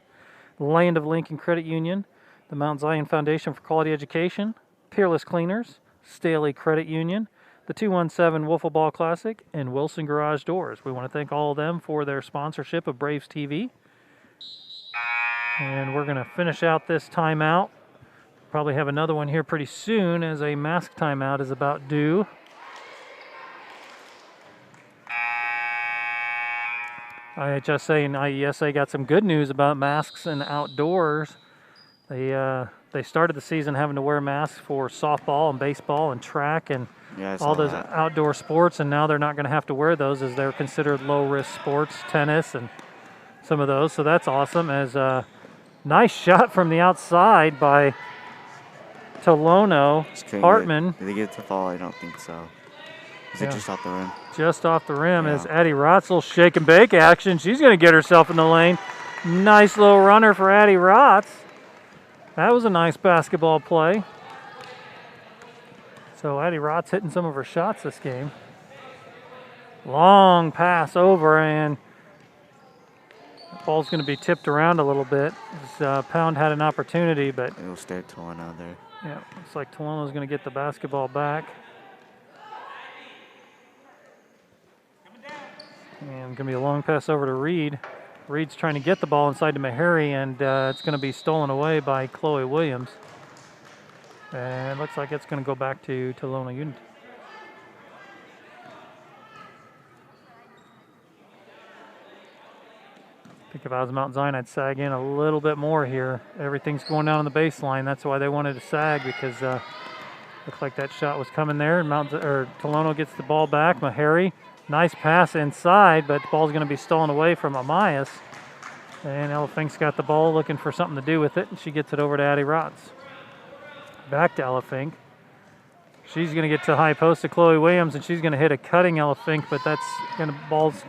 Land of Lincoln Credit Union, the Mount Zion Foundation for Quality Education, Peerless Cleaners, Staley Credit Union, the 217 Wiffleball Classic, and Wilson Garage Doors. We want to thank all of them for their sponsorship of Braves TV. And we're going to finish out this timeout. Probably have another one here pretty soon as a mask timeout is about due. IHSA and IESA got some good news about masks and outdoors. They started the season having to wear masks for softball and baseball and track and Yeah, I all saw those that. outdoor sports, and now they're not going to have to wear those as they're considered low-risk sports, tennis and some of those. So that's awesome. As a nice shot from the outside by Tolono. Just couldn't Hartman. Did they get it to fall? I don't think so. Is it just off the rim? Just off the rim Yeah. is Addie Rotzel shake and bake action. She's going to get herself in the lane. Nice little runner for Addie Rotz. That was a nice basketball play. So Addie Rotz hitting some of her shots this game. Long pass over, and the ball's going to be tipped around a little bit. Pound had an opportunity, but It'll stay at Tolono there. yeah, looks like Tolono's going to get the basketball back. And going to be a long pass over to Reed. Reed's trying to get the ball inside to Meharry, and it's going to be stolen away by Chloe Williams. And it looks like it's going to go back to Tolono-Unity. I think if I was Mount Zion, I'd sag in a little bit more here. Everything's going down on the baseline. That's why they wanted to sag, because looks like that shot was coming there. And Tolono gets the ball back. Meharry, nice pass inside, but the ball's going to be stolen away from Amias. And Ella Fink's got the ball, looking for something to do with it, and she gets it over to Addie Rotz. Back to Ella Fink. She's going to get to high post to Chloe Williams, and she's going to hit a cutting Ella Fink, but ball's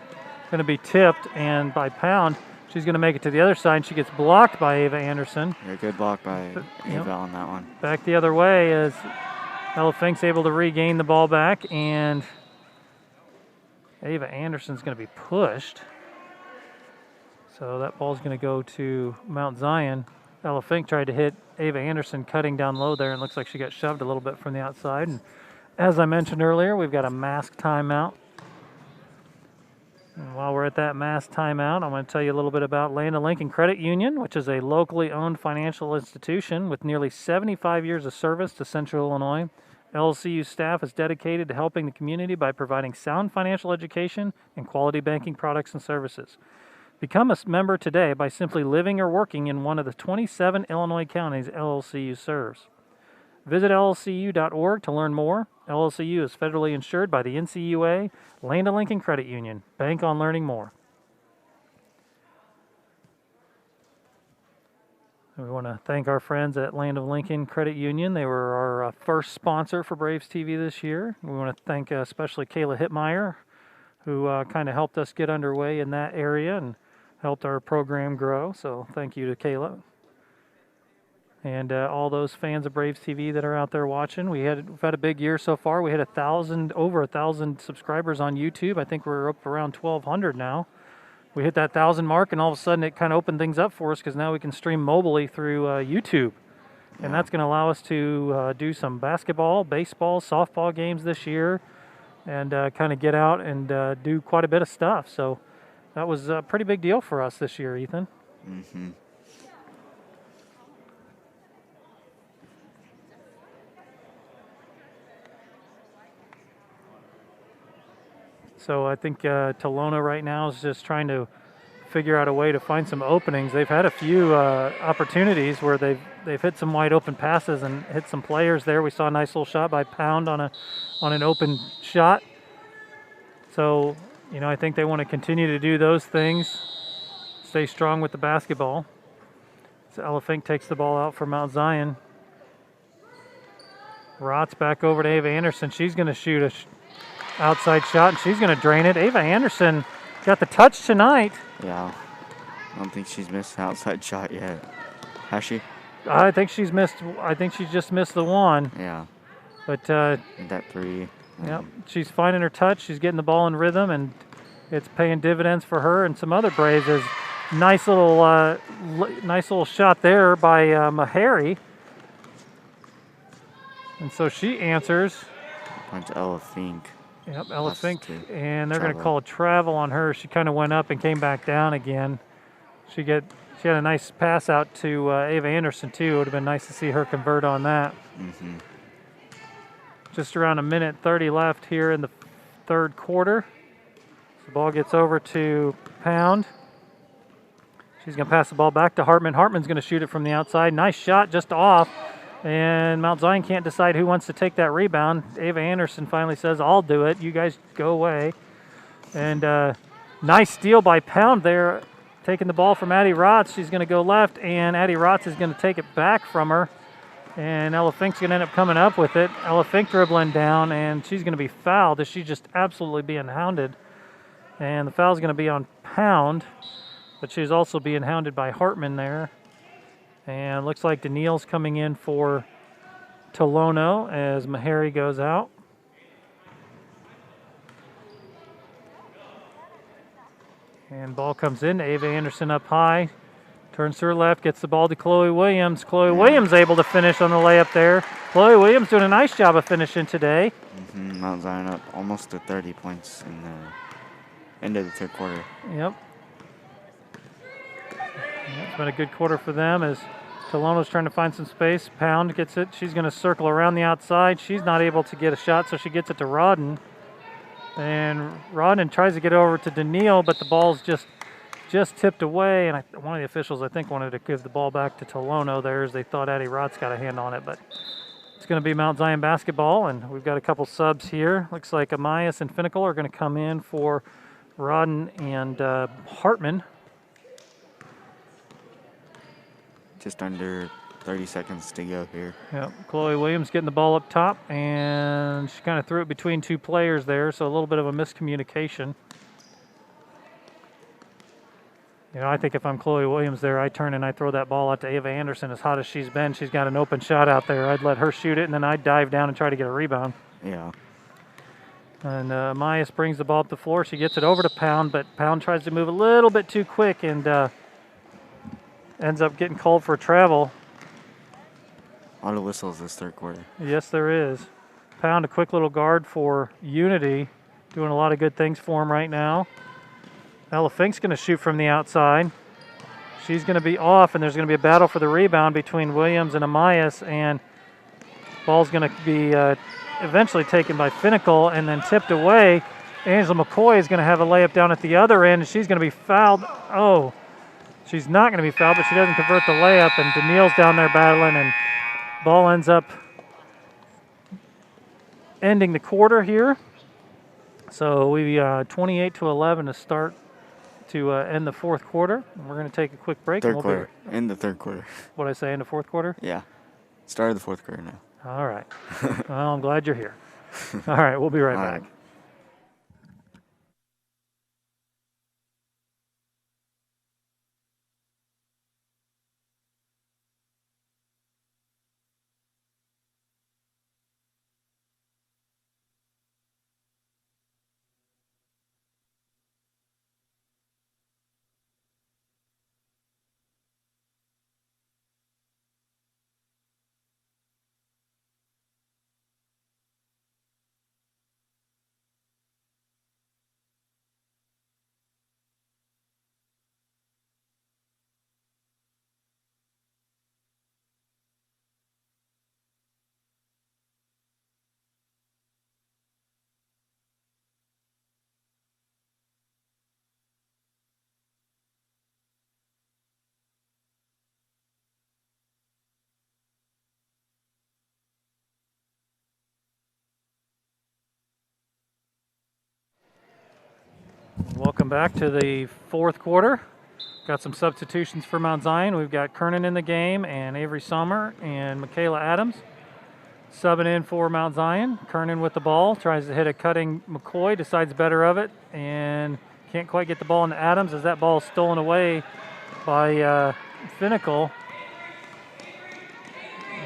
going to be tipped, and by Pound, she's going to make it to the other side, and she gets blocked by Ava Anderson. Yeah, good block by Ava on that one. Back the other way as Ella Fink's able to regain the ball back, and Ava Anderson's going to be pushed. So that ball's going to go to Mount Zion. Ella Fink tried to hit Ava Anderson cutting down low there, and looks like she got shoved a little bit from the outside. And as I mentioned earlier, we've got a mask timeout. And while we're at that mask timeout, I'm going to tell you a little bit about Land of Lincoln Credit Union, which is a locally owned financial institution with nearly 75 years of service to Central Illinois. LCU staff is dedicated to helping the community by providing sound financial education and quality banking products and services. Become a member today by simply living or working in one of the 27 Illinois counties LLCU serves. Visit llcu.org to learn more. LLCU is federally insured by the NCUA, Land of Lincoln Credit Union. Bank on learning more. We want to thank our friends at Land of Lincoln Credit Union. They were our first sponsor for Braves TV this year. We want to thank especially Kayla Hittmeyer, who kind of helped us get underway in that area and helped our program grow. So thank you to Kayla. And all those fans of Braves TV that are out there watching. We've had a big year so far. We had over 1,000 subscribers on YouTube. I think we're up around 1,200 now. We hit that 1,000 mark, and all of a sudden it kind of opened things up for us, because now we can stream mobilely through YouTube. And that's going to allow us to do some basketball, baseball, softball games this year, and kind of get out and do quite a bit of stuff. So that was a pretty big deal for us this year, Ethan. Mm-hmm. So I think Tolono right now is just trying to figure out a way to find some openings. They've had a few opportunities where they've hit some wide open passes and hit some players there. We saw a nice little shot by Pound on an open shot. So, I think they want to continue to do those things, stay strong with the basketball. So Ella Fink takes the ball out for Mount Zion. Rotz back over to Ava Anderson. She's going to shoot a outside shot, and she's going to drain it. Ava Anderson got the touch tonight. Yeah. I don't think she's missed an outside shot yet. Has she? I think she's just missed the one. Yeah. But that three. Yep, she's finding her touch. She's getting the ball in rhythm, and it's paying dividends for her and some other Braves. There's nice little shot there by Meharry. And so she answers. Points Ella Fink. Yep, Ella Fink, and they're going to call a travel on her. She kind of went up and came back down again. She had a nice pass out to Ava Anderson too. It would have been nice to see her convert on that. Mm-hmm. Just around 1:30 left here in the third quarter. The ball gets over to Pound. She's going to pass the ball back to Hartman. Hartman's going to shoot it from the outside. Nice shot, just off. And Mount Zion can't decide who wants to take that rebound. Ava Anderson finally says, I'll do it. You guys go away. And nice steal by Pound there, taking the ball from Addie Rotz. She's going to go left, and Addie Rotz is going to take it back from her. And Ella Fink's going to end up coming up with it. Ella Fink dribbling down, and she's going to be fouled as she's just absolutely being hounded. And the foul's going to be on Pound, but she's also being hounded by Hartman there. And looks like Daniil's coming in for Tolono as Meharry goes out. And ball comes in. Ava Anderson up high. Turns to her left, gets the ball to Chloe Williams. Chloe Williams able to finish on the layup there. Chloe Williams doing a nice job of finishing today. Mount Zion up almost to 30 points in the end of the third quarter. Yep. It's been a good quarter for them as Tolono's trying to find some space. Pound gets it. She's going to circle around the outside. She's not able to get a shot, so she gets it to Rodden. And Rodden tries to get over to Daniil, but the ball's just tipped away. And one of the officials, I think, wanted to give the ball back to Tolono there as they thought Addie Rotz got a hand on it. But it's going to be Mount Zion basketball, and we've got a couple subs here. Looks like Amias and Finnicle are going to come in for Rodden and Hartman. Just under 30 seconds to go here. Yep, Chloe Williams getting the ball up top, and she kind of threw it between two players there, so a little bit of a miscommunication. You know, I think if I'm Chloe Williams there, I turn and I throw that ball out to Ava Anderson. As hot as she's been, she's got an open shot out there. I'd let her shoot it, and then I'd dive down and try to get a rebound. Yeah. And Myas brings the ball up the floor. She gets it over to Pound, but Pound tries to move a little bit too quick and ends up getting called for travel. A lot of whistles this third quarter. Yes, there is. Pound, a quick little guard for Unity, doing a lot of good things for him right now. Ella Fink's going to shoot from the outside. She's going to be off, and there's going to be a battle for the rebound between Williams and Amias, and ball's going to be eventually taken by Finnicle and then tipped away. Angela McCoy is going to have a layup down at the other end, and she's going to be fouled. Oh, she's not going to be fouled, but she doesn't convert the layup, and Daniil's down there battling, and ball ends up ending the quarter here. So we 28-11 to start to end the fourth quarter. We're going to take a quick break. Third quarter. In the third quarter. What did I say, in the fourth quarter? Yeah. Start of the fourth quarter now. All right. Well, I'm glad you're here. All right, we'll be right back. Right. Welcome back to the fourth quarter. Got some substitutions for Mount Zion. We've got Kernan in the game, and Avery Sommer and Michaela Adams subbing in for Mount Zion. Kernan with the ball, tries to hit a cutting McCoy, decides better of it, and can't quite get the ball into Adams as that ball is stolen away by Finnicle.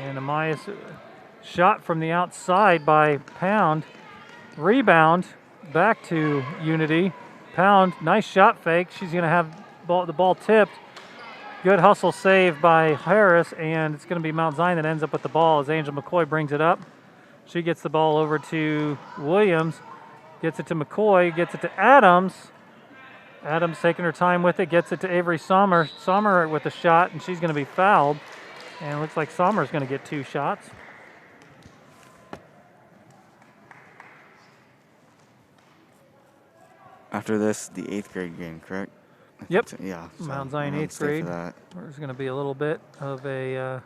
And Amias shot from the outside by Pound. Rebound back to Unity. Pound, nice shot fake. She's going to have the ball tipped. Good hustle save by Harris, and it's going to be Mount Zion that ends up with the ball as Angel McCoy brings it up. She gets the ball over to Williams, gets it to McCoy, gets it to Adams. Adams taking her time with it, gets it to Avery Sommer. Sommer with a shot, and she's going to be fouled. And it looks like Sommer's going to get 2 shots. After this, the 8th grade game, correct? Yep. So, yeah. So Mount Zion I'm gonna 8th stay grade. for that. There's going to be a little bit of a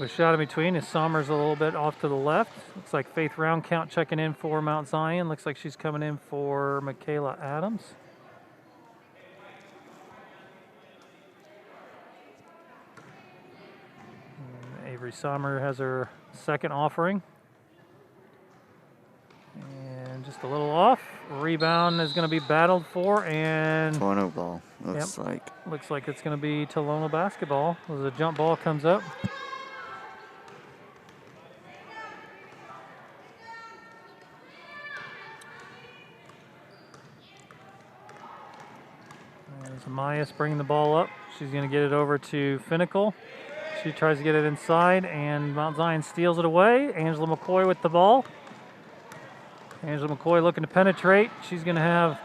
shot in between. As Sommer's a little bit off to the left. Looks like Faith Round Count checking in for Mount Zion. Looks like she's coming in for Michaela Adams. And Avery Sommer has her second offering. And just a little off. Rebound is going to be battled for, and Tolono ball, looks like. looks like it's going to be Tolono basketball as the jump ball comes up. There's Mayas bringing the ball up. She's going to get it over to Finnicle. She tries to get it inside, and Mount Zion steals it away. Angela McCoy with the ball. Angela McCoy looking to penetrate. She's going to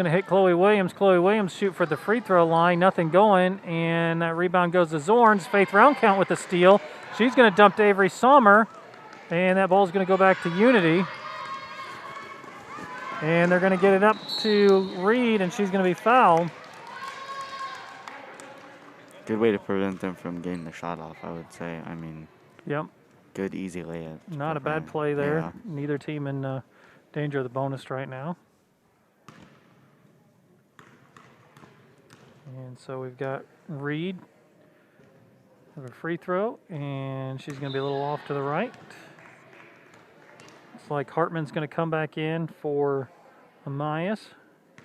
hit Chloe Williams. Chloe Williams shoot for the free throw line. Nothing going, and that rebound goes to Zorns. Faith Round Count with the steal. She's going to dump to Avery Sommer, and that ball's going to go back to Unity. And they're going to get it up to Reed, and she's going to be fouled. Good way to prevent them from getting the shot off, I would say. I mean, Yep, good, easy layup. not a bad play there. Yeah. Neither team in danger of the bonus right now. And so we've got Reed have a free throw, and she's going to be a little off to the right. It's like Hartman's going to come back in for Amias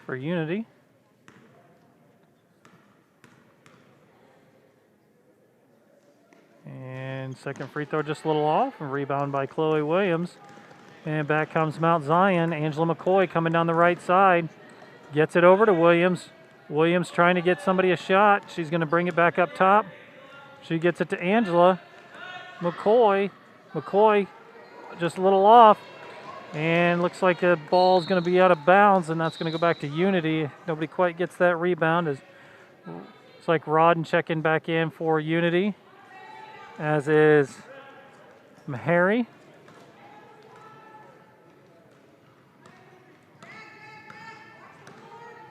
for Unity. And second free throw just a little off, and rebound by Chloe Williams. And back comes Mount Zion. Angela McCoy coming down the right side. Gets it over to Williams. Williams trying to get somebody a shot. She's going to bring it back up top. She gets it to Angela. McCoy just a little off. And looks like the ball's going to be out of bounds, and that's going to go back to Unity. Nobody quite gets that rebound. It's like Rodden checking back in for Unity, as is Meharry.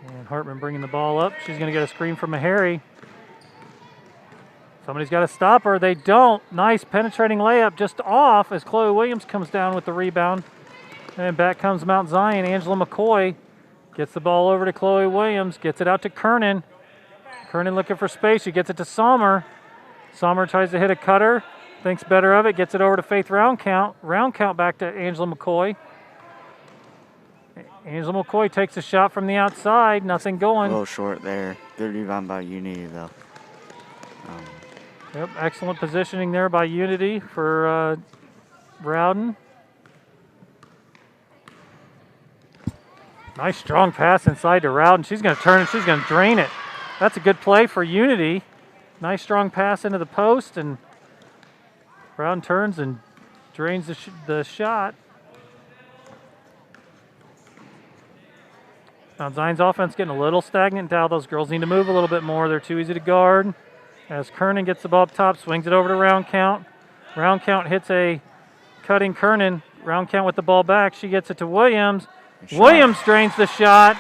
And Hartman bringing the ball up. She's going to get a screen from Meharry. Somebody's got to stop her. They don't. Nice penetrating layup just off as Chloe Williams comes down with the rebound. And back comes Mount Zion. Angela McCoy gets the ball over to Chloe Williams. Gets it out to Kernan. Kernan looking for space. She gets it to Sommer. Sommer tries to hit a cutter. Thinks better of it. Gets it over to Faith Round Count. Round Count back to Angela McCoy. Angela McCoy takes a shot from the outside. Nothing going. A little short there. Good rebound by Unity, though. Yep, excellent positioning there by Unity for Rowden. Nice strong pass inside to Rowden. She's going to turn and she's going to drain it. That's a good play for Unity. Nice strong pass into the post, and Rowden turns and drains the shot. Mount Zion's offense getting a little stagnant now. Those girls need to move a little bit more. They're too easy to guard. As Kernan gets the ball up top, swings it over to Round Count. Round Count hits a cutting Kernan. Round Count with the ball back. She gets it to Williams. Williams drains the shot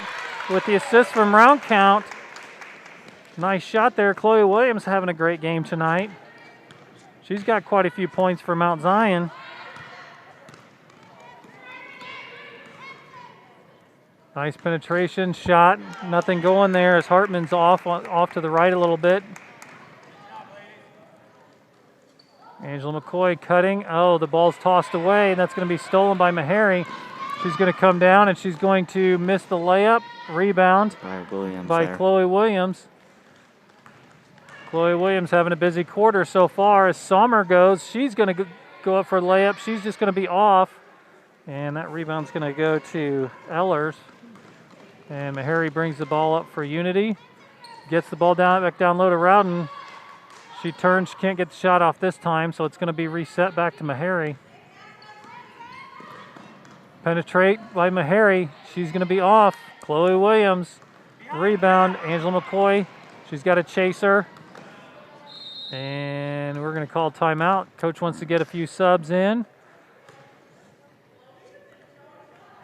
with the assist from Round Count. Nice shot there. Chloe Williams having a great game tonight. She's got quite a few points for Mount Zion. Nice penetration shot. Nothing going there as Hartman's off to the right a little bit. Angela McCoy cutting. Oh, the ball's tossed away, and that's going to be stolen by Meharry. She's going to come down, and she's going to miss the layup. Rebound by Chloe Williams. Chloe Williams having a busy quarter so far as Sommer goes. She's going to go up for a layup. She's just going to be off, and that rebound's going to go to Ehlers. And Meharry brings the ball up for Unity. Gets the ball back down low to Rowden. She turns, she can't get the shot off this time, so it's going to be reset back to Meharry. Penetrate by Meharry. She's going to be off. Chloe Williams. Rebound. Angela McCoy. She's got a chaser. And we're going to call timeout. Coach wants to get a few subs in.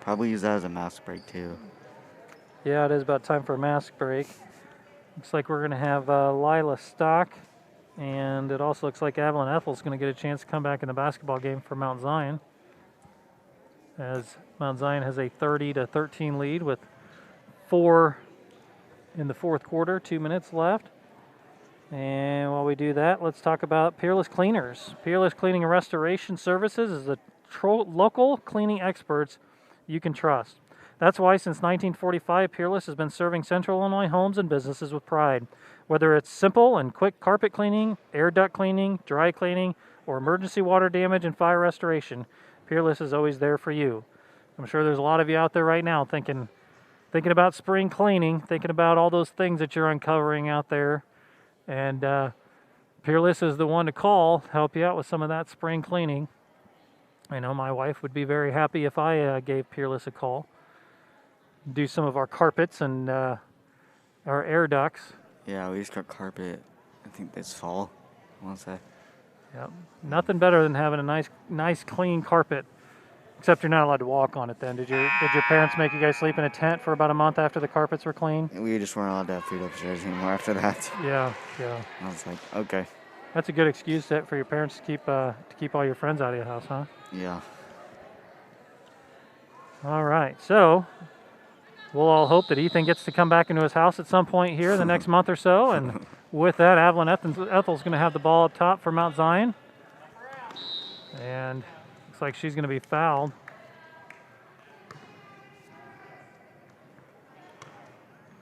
Probably use that as a mask break too. Yeah, it is about time for a mask break. Looks like we're going to have Lila Stock, and it also looks like Evelyn Ethel's going to get a chance to come back in the basketball game for Mount Zion, as Mount Zion has a 30-13 lead with 4 in the fourth quarter, 2 minutes left. And while we do that, let's talk about Peerless Cleaners. Peerless Cleaning and Restoration Services is the local cleaning experts you can trust. That's why since 1945, Peerless has been serving Central Illinois homes and businesses with pride. Whether it's simple and quick carpet cleaning, air duct cleaning, dry cleaning, or emergency water damage and fire restoration, Peerless is always there for you. I'm sure there's a lot of you out there right now thinking about spring cleaning, thinking about all those things that you're uncovering out there. And Peerless is the one to call, help you out with some of that spring cleaning. I know my wife would be very happy if I gave Peerless a call. Do some of our carpets and our air ducts. Yeah, we just got carpet, I think this fall, I want to say. Yep. Nothing better than having a nice clean carpet. Except you're not allowed to walk on it then. Did your parents make you guys sleep in a tent for about a month after the carpets were clean? We just weren't allowed to have food upstairs anymore after that. Yeah. I was like, okay. That's a good excuse for your parents to keep all your friends out of your house, huh? Yeah. All right, so we'll all hope that Ethan gets to come back into his house at some point here in the next month or so. And with that, Evelyn Ethel's going to have the ball up top for Mount Zion. And looks like she's going to be fouled. I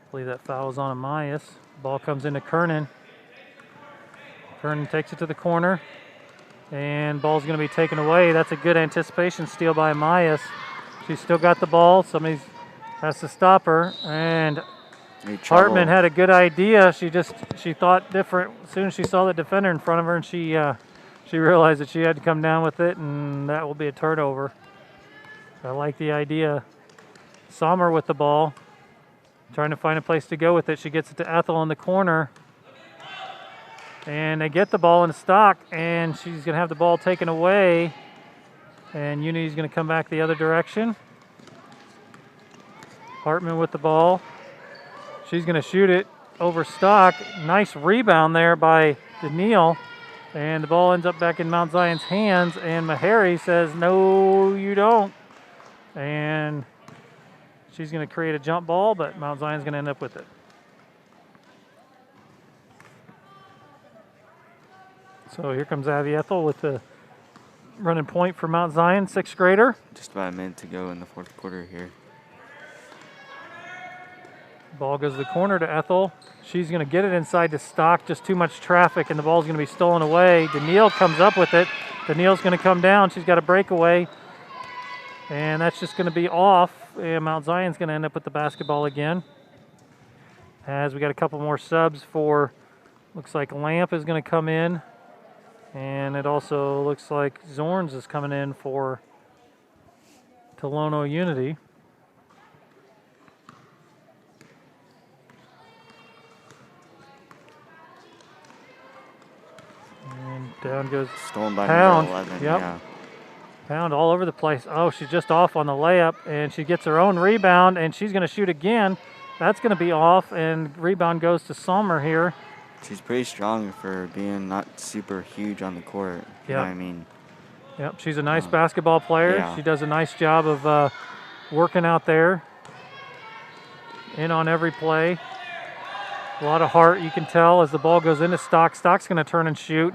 believe that foul is on Amias. Ball comes into Kernan. Kernan takes it to the corner. And ball's going to be taken away. That's a good anticipation steal by Amias. She's still got the ball. Somebody has to stop her. And Hartman had a good idea. She thought different as soon as she saw the defender in front of her, and she realized that she had to come down with it, and that will be a turnover. I like the idea. Sommer with the ball, trying to find a place to go with it. She gets it to Ethel in the corner, and they get the ball in stock, and she's going to have the ball taken away, and Unity's going to come back the other direction. Hartman with the ball. She's going to shoot it over Stock. Nice rebound there by Daniil. And the ball ends up back in Mount Zion's hands. And Meharry says, no, you don't. And she's going to create a jump ball, but Mount Zion's going to end up with it. So here comes Abby Ethel with the running point for Mount Zion, 6th grader. Just about a minute to go in the fourth quarter here. Ball goes to the corner to Ethel. She's going to get it inside to Stock. Just too much traffic, and the ball's going to be stolen away. Daniil comes up with it. Daniil's going to come down. She's got a breakaway, and that's just going to be off. And Mount Zion's going to end up with the basketball again. As we got a couple more subs for, looks like Lamp is going to come in, and it also looks like Zorns is coming in for Tolono-Unity. Down goes Stolen by Pound. 11. Yep. Yeah. Pound all over the place. Oh, she's just off on the layup, and she gets her own rebound, and she's going to shoot again. That's going to be off, and rebound goes to Sommer here. She's pretty strong for being not super huge on the court. You know what I mean? Yep, she's a nice basketball player. Yeah. She does a nice job of working out there. In on every play. A lot of heart, you can tell, as the ball goes into Stock. Stock's going to turn and shoot.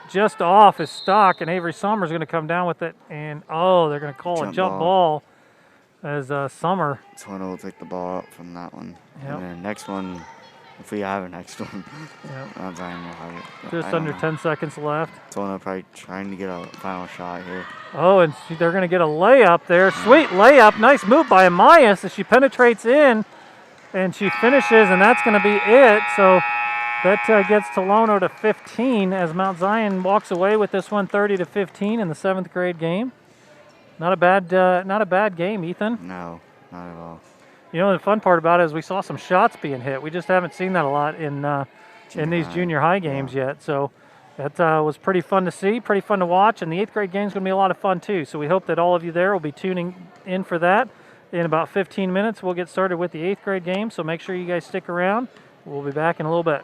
Just off is Stock, and Avery Sommer's going to come down with it. And, they're going to call a jump ball as Sommer. Tono will take the ball up from that one. Yep. And then next one, if we have a next one, Yep. Mount Zion will have it. Just under 10 seconds left. Tono probably trying to get a final shot here. Oh, and they're going to get a layup there. Sweet layup. Nice move by Amias as she penetrates in, and she finishes, and that's going to be it. So that gets Tolono to 15 as Mount Zion walks away with this one 30-15 in the 7th grade game. Not a bad game, Ethan. No, not at all. You know, the fun part about it is we saw some shots being hit. We just haven't seen that a lot in these junior high games yet. So that was pretty fun to see, pretty fun to watch. And the 8th grade game is going to be a lot of fun too. So we hope that all of you there will be tuning in for that. In about 15 minutes, we'll get started with the 8th grade game, so make sure you guys stick around. We'll be back in a little bit.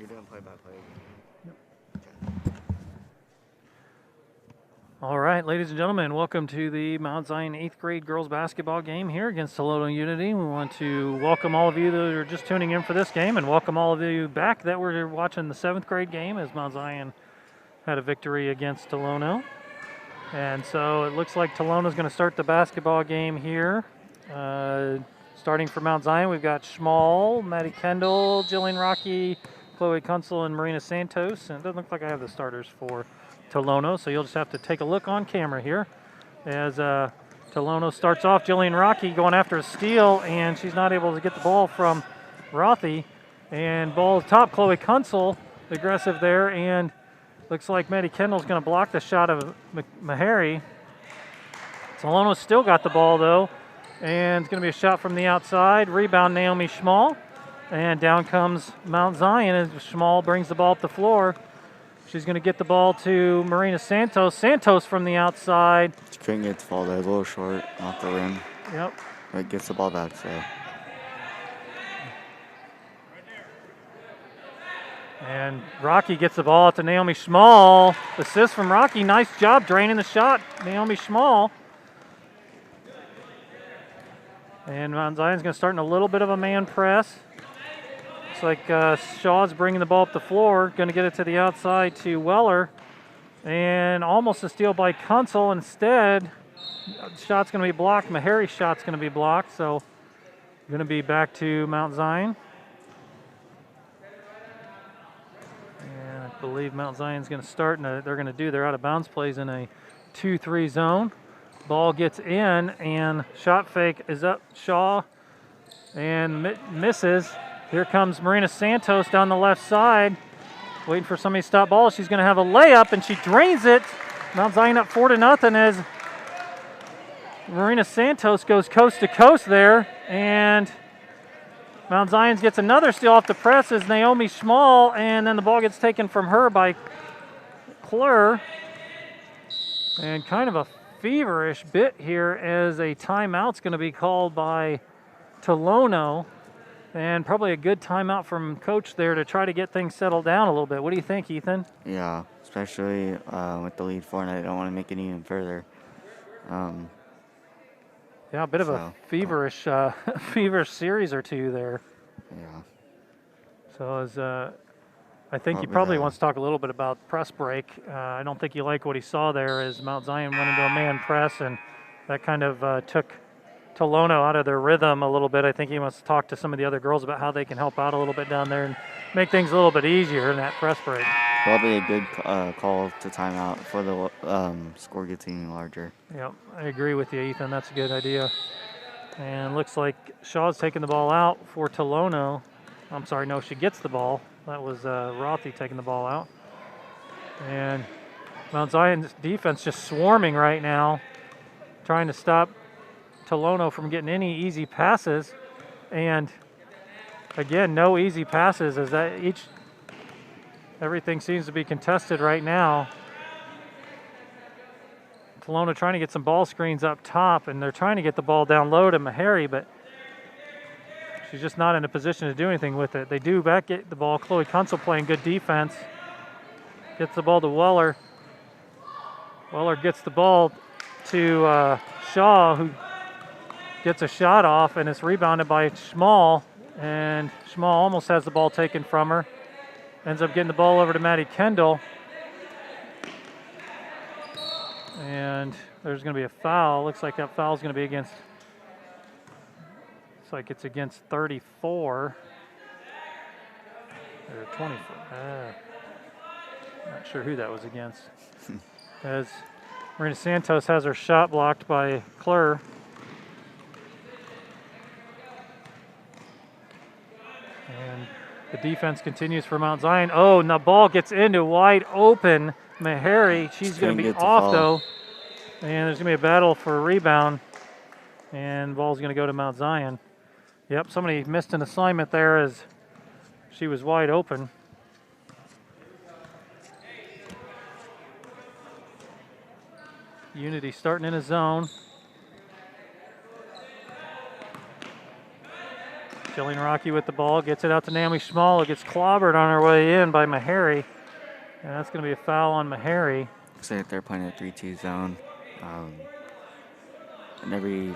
You're doing play-by-play. All right, ladies and gentlemen, welcome to the Mount Zion 8th grade girls basketball game here against Tolono-Unity. We want to welcome all of you that are just tuning in for this game and welcome all of you back that were watching the 7th grade game as Mount Zion had a victory against Tolono. And so it looks like Tolono's going to start the basketball game here. Starting for Mount Zion, we've got Schmall, Maddie Kendall, Jillian Rocky, Chloe Kunzel, and Marina Santos. And it doesn't look like I have the starters for Tolono, so you'll just have to take a look on camera here as Tolono starts off. Jillian Rocky going after a steal, and she's not able to get the ball from Rothy. And ball top, Chloe Kunzel, aggressive there, and looks like Maddie Kendall's going to block the shot of Meharry. Tolono's still got the ball, though, and it's going to be a shot from the outside. Rebound, Naomi Schmall, and down comes Mount Zion as Schmall brings the ball up the floor. She's going to get the ball to Marina Santos. Santos from the outside. She couldn't get the ball there, a little short off the rim. Yep. But gets the ball back, so. And Rocky gets the ball out to Naomi Schmall. Assist from Rocky. Nice job draining the shot, Naomi Schmall. And Mount Zion's going to start in a little bit of a man press. Looks like Shaw's bringing the ball up the floor. Going to get it to the outside to Weller. And almost a steal by Kunzel. Instead, shot's going to be blocked. Meharry's shot's going to be blocked. So going to be back to Mount Zion. And I believe Mount Zion's going to start, and they're going to do their out-of-bounds plays in a 2-3 zone. Ball gets in, and shot fake is up. Shaw and misses. Here comes Marina Santos down the left side, waiting for somebody to stop ball. She's going to have a layup, and she drains it. Mount Zion up 4-0 as Marina Santos goes coast to coast there, and Mount Zion gets another steal off the press as Naomi Schmall, and then the ball gets taken from her by Klur. And kind of a feverish bit here as a timeout's going to be called by Tolono. And probably a good timeout from Coach there to try to get things settled down a little bit. What do you think, Ethan? Yeah, especially with the lead 4, and I don't want to make it even further. Yeah, a bit of a feverish series or two there. Yeah. So as I think he probably wants to talk a little bit about press break. I don't think you like what he saw there as Mount Zion went into a man press, and that kind of took Tolono out of their rhythm a little bit. I think he wants to talk to some of the other girls about how they can help out a little bit down there and make things a little bit easier in that press break. Probably a good call to timeout for the score gets even larger. Yep, I agree with you, Ethan. That's a good idea. And looks like Shaw's taking the ball out for Tolono. I'm sorry, no, she gets the ball. That was Rothy taking the ball out. And Mount Zion's defense just swarming right now, trying to stop Tolono from getting any easy passes. And again, no easy passes as everything seems to be contested right now. Tolono trying to get some ball screens up top, and they're trying to get the ball down low to Meharry, but she's just not in a position to do anything with it. They do back get the ball. Chloe Kunzel playing good defense. Gets the ball to Weller. Weller gets the ball to Shaw, who gets a shot off, and it's rebounded by Schmall. And Schmall almost has the ball taken from her. Ends up getting the ball over to Maddie Kendall. And there's going to be a foul. Looks like that foul is going to be against. Looks like it's against 34. Or 24. Not sure who that was against. As Marina Santos has her shot blocked by Klur. And the defense continues for Mount Zion. Oh, and the ball gets into wide open Meharry. She's going to be off, though. And there's going to be a battle for a rebound. And the ball's going to go to Mount Zion. Yep, somebody missed an assignment there as she was wide open. Unity starting in a zone. Jillian Rocky with the ball, gets it out to Naomi Schmall, who gets clobbered on her way in by Meharry. And that's going to be a foul on Meharry. Looks like they're playing a 3-2 zone. And every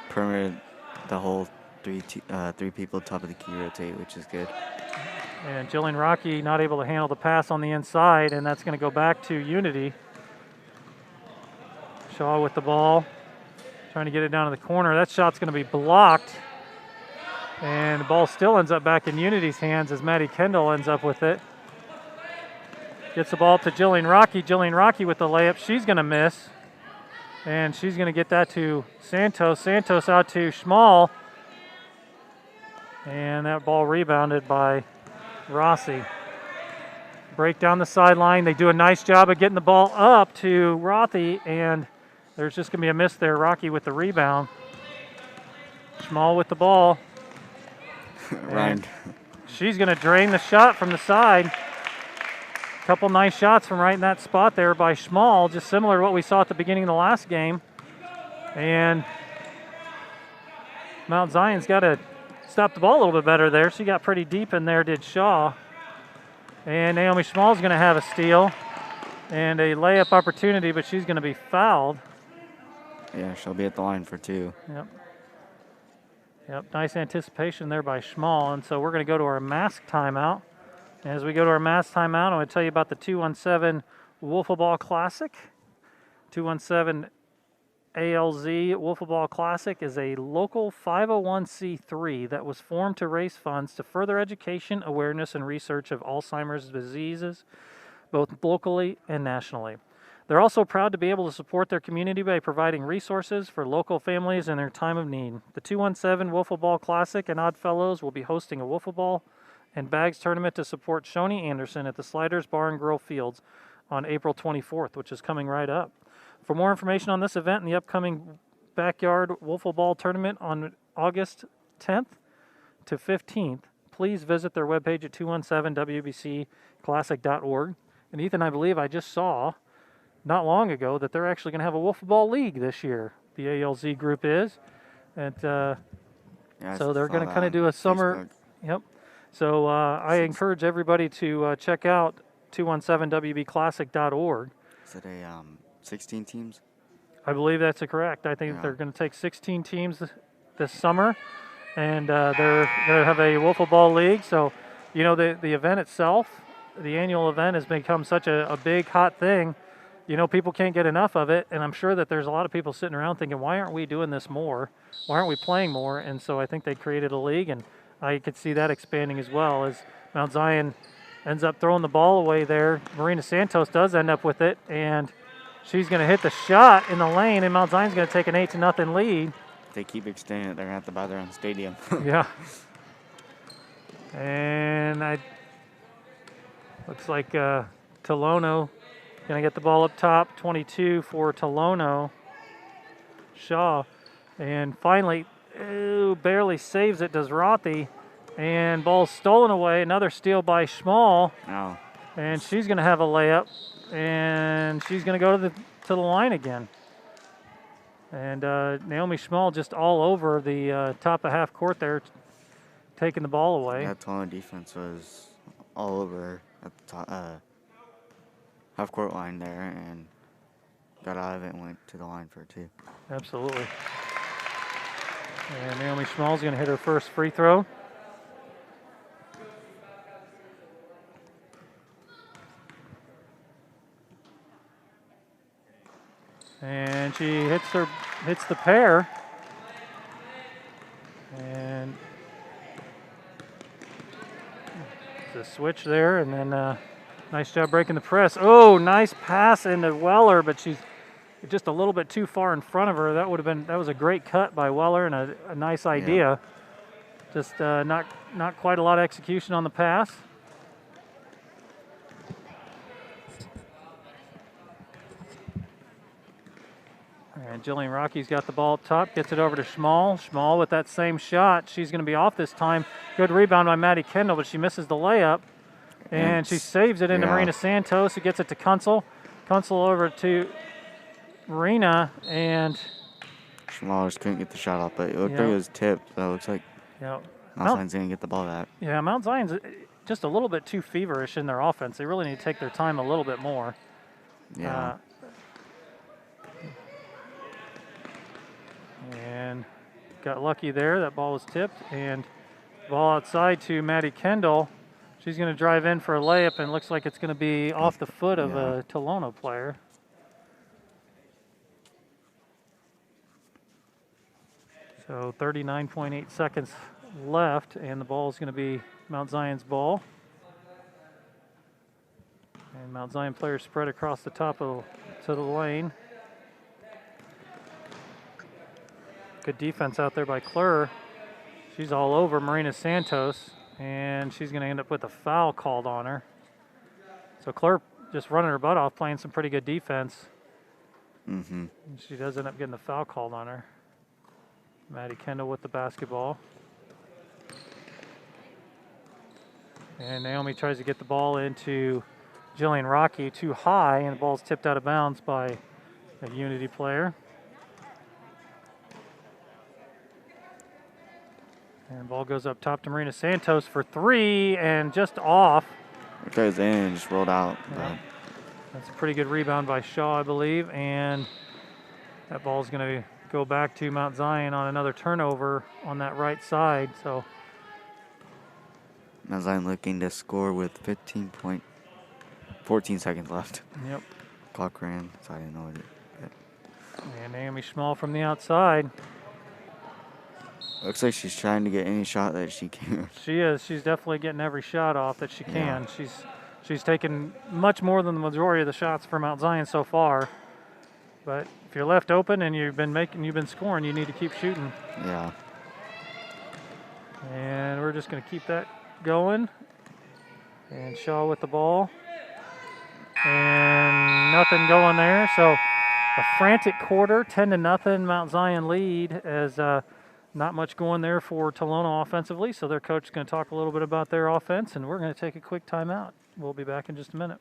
perimeter, the whole three people top of the key rotate, which is good. And Jillian Rocky not able to handle the pass on the inside, and that's going to go back to Unity. Shaw with the ball, trying to get it down to the corner. That shot's going to be blocked. And the ball still ends up back in Unity's hands as Maddie Kendall ends up with it. Gets the ball up to Jillian Rocky. Jillian Rocky with the layup. She's going to miss. And she's going to get that to Santos. Santos out to Schmall. And that ball rebounded by Rossi. Break down the sideline. They do a nice job of getting the ball up to Rothy, and there's just going to be a miss there. Rocky with the rebound. Schmall with the ball. Ryan. She's going to drain the shot from the side. Couple nice shots from right in that spot there by Schmall, just similar to what we saw at the beginning of the last game. And Mount Zion's got to stop the ball a little bit better there. She got pretty deep in there, did Shaw. And Naomi Schmall's going to have a steal and a layup opportunity, but she's going to be fouled. Yeah, she'll be at the line for 2. Yep, nice anticipation there by Schmall. And so we're going to go to our mask timeout. And as we go to our mask timeout, I'm going to tell you about the 217 Wiffleball Classic. 217 ALZ Wiffleball Classic is a local 501c3 that was formed to raise funds to further education, awareness, and research of Alzheimer's diseases, both locally and nationally. They're also proud to be able to support their community by providing resources for local families in their time of need. The 217 Wiffleball Classic and Oddfellows will be hosting a wiffleball and bags tournament to support Shoni Anderson at the Sliders Bar and Grill Fields on April 24th, which is coming right up. For more information on this event and the upcoming Backyard Wiffleball Tournament on August 10th to 15th, please visit their webpage at 217wbcclassic.org. And Ethan, I believe I just saw not long ago that they're actually going to have a Wiffleball League this year. The ALZ group is. And so they're going to kind of do a summer. Facebook. Yep. So I encourage everybody to check out 217wbclassic.org. Is it a 16 teams? I believe that's correct. I think they're going to take 16 teams this summer, and they're going to have a Wiffleball League. So, you know, the event itself, the annual event, has become such a big, hot thing. You know, people can't get enough of it, and I'm sure that there's a lot of people sitting around thinking, why aren't we doing this more? Why aren't we playing more? And so I think they created a league, and I could see that expanding as well as Mount Zion ends up throwing the ball away there. Marina Santos does end up with it, and she's going to hit the shot in the lane, and Mount Zion's going to take an 8-0 lead. If they keep extending it, they're going to have to buy their own stadium. Yeah. And looks like Tolono going to get the ball up top. 22 for Tolono. Shaw. And finally, barely saves it, does Rothy. And ball's stolen away. Another steal by Schmall. No. And she's going to have a layup. And she's going to go to the line again. And Naomi Schmall just all over the top of half court there, taking the ball away. Yeah, Tolono defense was all over at the top, half court line there, and got out of it and went to the line for 2. Absolutely. And Naomi Schmall's going to hit her first free throw. And she hits the pair. And the switch there, and then nice job breaking the press. Oh, nice pass into Weller, but she's just a little bit too far in front of her. That was a great cut by Weller and a nice idea. Yeah. Just not quite a lot of execution on the pass. And Jillian Rocky's got the ball up top, gets it over to Schmall. Schmall with that same shot. She's going to be off this time. Good rebound by Maddie Kendall, but she misses the layup. And she saves it into Marina Santos, who gets it to Kunzel. Kunzel over to Marina, and Schmall just couldn't get the shot off, but it looked like it was tipped, so it looks like Mount Zion's going to get the ball back. Yeah, Mount Zion's just a little bit too feverish in their offense. They really need to take their time a little bit more. Yeah. And got lucky there. That ball was tipped. And ball outside to Maddie Kendall. She's going to drive in for a layup, and looks like it's going to be off the foot of a Tolono player. So 39.8 seconds left, and the ball is going to be Mount Zion's ball. And Mount Zion players spread across the top to the lane. Good defense out there by Klur. She's all over Marina Santos, and she's going to end up with a foul called on her. So Klur just running her butt off, playing some pretty good defense. Mm-hmm. She does end up getting the foul called on her. Maddie Kendall with the basketball. And Naomi tries to get the ball into Jillian Rocky too high, and the ball's tipped out of bounds by a Unity player. And the ball goes up top to Marina Santos for three, and just off. It goes in, just rolled out. Yeah. That's a pretty good rebound by Shaw, I believe, and that ball's going to go back to Mount Zion on another turnover on that right side. So Mount Zion looking to score with 14 seconds left. Yep. Clock ran, so I didn't know it. And Naomi Schmall from the outside. Looks like she's trying to get any shot that she can. She is. She's definitely getting every shot off that she can. She's taken much more than the majority of the shots for Mount Zion so far. But if you're left open and you've been scoring, you need to keep shooting. Yeah. And we're just going to keep that going. And Shaw with the ball. And nothing going there. So a frantic quarter, 10-0 Mount Zion lead, as not much going there for Tolono offensively. So their coach is going to talk a little bit about their offense, and we're going to take a quick timeout. We'll be back in just a minute.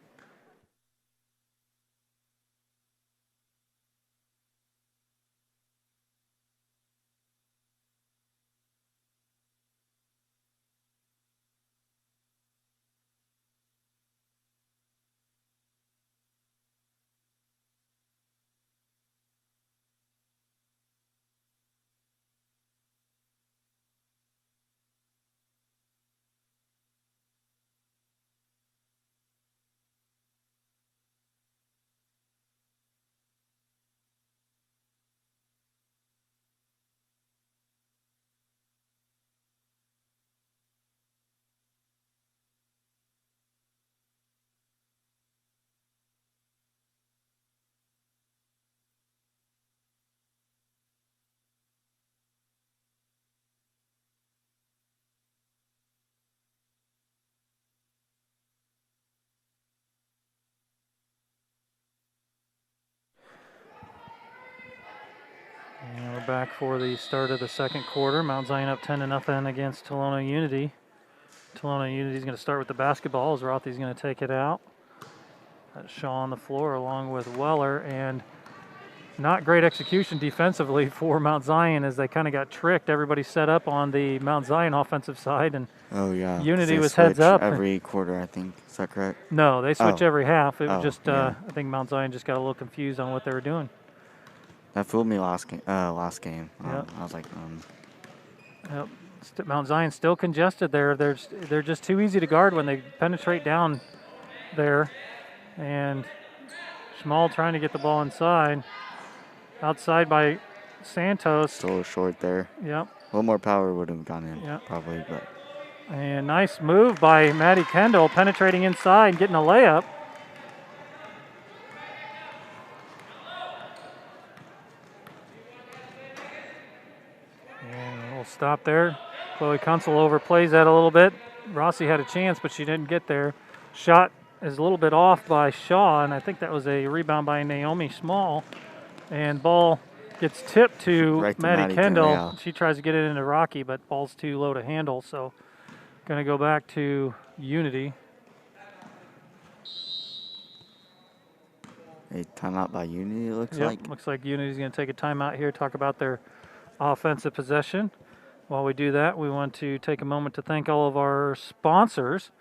And we're back for the start of the second quarter. Mount Zion up 10-0 against Tolono-Unity. Tolono-Unity is going to start with the basketball as Rothy's going to take it out. That's Shaw on the floor along with Weller, and not great execution defensively for Mount Zion as they kind of got tricked. Everybody set up on the Mount Zion offensive side, and Unity was heads up. Every quarter, I think. Is that correct? No, they switch every half. It was just, I think Mount Zion just got a little confused on what they were doing. That fooled me last game. I was like, Yep. Mount Zion's still congested there. They're just too easy to guard when they penetrate down there. And Schmall trying to get the ball inside. Outside by Santos. Still short there. Yep. A little more power would have gone in, Yep. probably. But And nice move by Maddie Kendall, penetrating inside, getting a layup. And we'll stop there. Chloe Kunsel overplays that a little bit. Rossi had a chance, but she didn't get there. Shot is a little bit off by Shaw, and I think that was a rebound by Naomi Small. And ball gets tipped to Maddie Kendall. Yeah. She tries to get it into Rocky, but ball's too low to handle, so going to go back to Unity. A timeout by Unity, it looks like. Looks like Unity's going to take a timeout here, talk about their offensive possession. While we do that, we want to take a moment to thank all of our sponsors,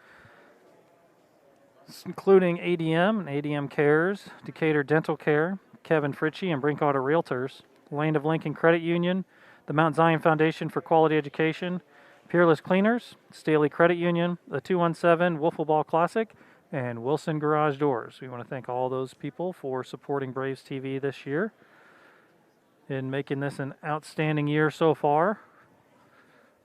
including ADM and ADMCares, Decatur Dental Care, Kevin Fritzsche and Brinkoetter Realtors, Land of Lincoln Credit Union, the Mount Zion Foundation for Quality Education, Peerless Cleaners, Staley Credit Union, the 217 Wiffleball Classic, and Wilson Garage Doors. We want to thank all those people for supporting Braves TV this year and making this an outstanding year so far.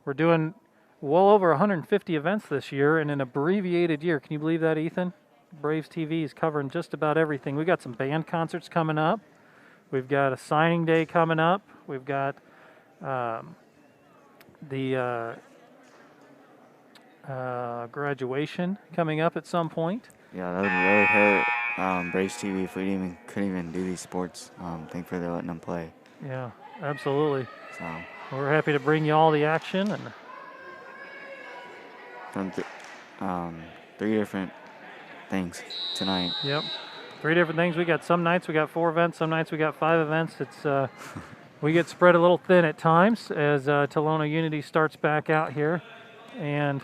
We're doing well over 150 events this year in an abbreviated year. Can you believe that, Ethan? Braves TV is covering just about everything. We've got some band concerts coming up. We've got a signing day coming up. We've got the graduation coming up at some point. Yeah, that would really hurt Braves TV if we couldn't even do these sports. Thankfully, they're letting them play. Yeah, absolutely. So We're happy to bring you all the action. And from 3 different things tonight. Yep, 3 different things. We got some nights we got 4 events, some nights we got 5 events. It's we get spread a little thin at times as Tolono-Unity starts back out here, and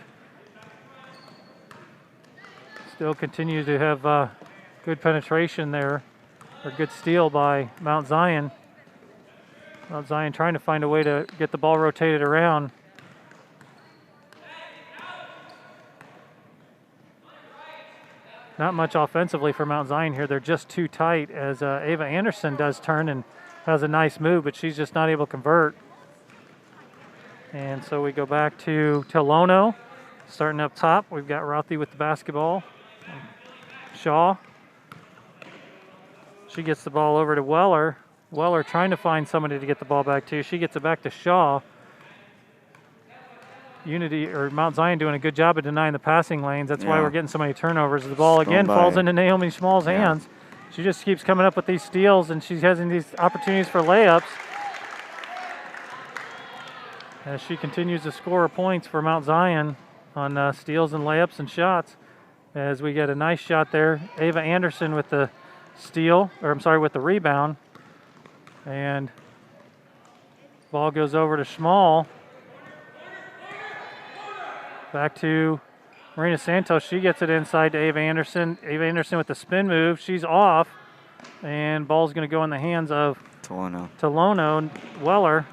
still continues to have good penetration there, or good steal by Mount Zion. Mount Zion trying to find a way to get the ball rotated around. Not much offensively for Mount Zion here. They're just too tight as Ava Anderson does turn and has a nice move, but she's just not able to convert. And so we go back to Tolono. Starting up top, we've got Rothy with the basketball. Shaw. She gets the ball over to Weller. Weller trying to find somebody to get the ball back to. She gets it back to Shaw. Mount Zion doing a good job of denying the passing lanes. That's why we're getting so many turnovers. The ball again falls into Naomi Small's hands. She just keeps coming up with these steals, and she's having these opportunities for layups. As she continues to score points for Mount Zion on steals and layups and shots. As we get a nice shot there. Ava Anderson with the steal, or I'm sorry, with the rebound. And ball goes over to Small. Back to Marina Santos. She gets it inside to Ava Anderson. Ava Anderson with the spin move. She's off. And ball's going to go in the hands of Tolono Weller.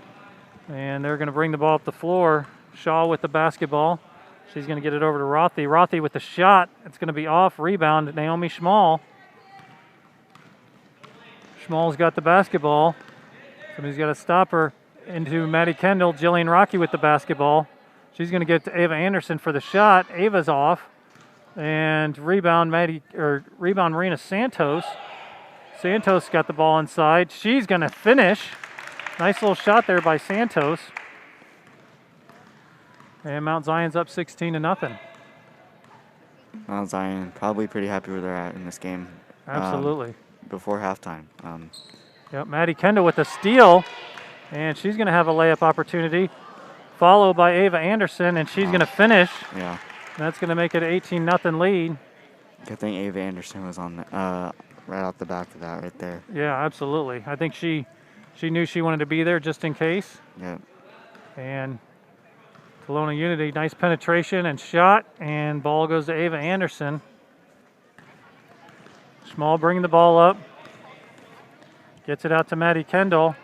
And they're going to bring the ball up the floor. Shaw with the basketball. She's going to get it over to Rothy. Rothy with the shot. It's going to be off. Rebound, Naomi Small. Small's got the basketball. Somebody's got to stop her. Into Maddie Kendall. Jillian Rocky with the basketball. She's going to get to Ava Anderson for the shot. Ava's off. And rebound Marina Santos. Santos got the ball inside. She's going to finish. Nice little shot there by Santos. And Mount Zion's up 16-0. Mount Zion probably pretty happy where they're at in this game. Absolutely. Before halftime. Yep, Maddie Kendall with the steal. And she's going to have a layup opportunity. Followed by Ava Anderson, and she's going to finish. Yeah. That's going to make it an 18-0 lead. Good thing Ava Anderson was on right off the back of that right there. Yeah, absolutely. I think she knew she wanted to be there just in case. Yep. And Tolono-Unity, nice penetration and shot, and ball goes to Ava Anderson. Small bringing the ball up. Gets it out to Maddie Kendall.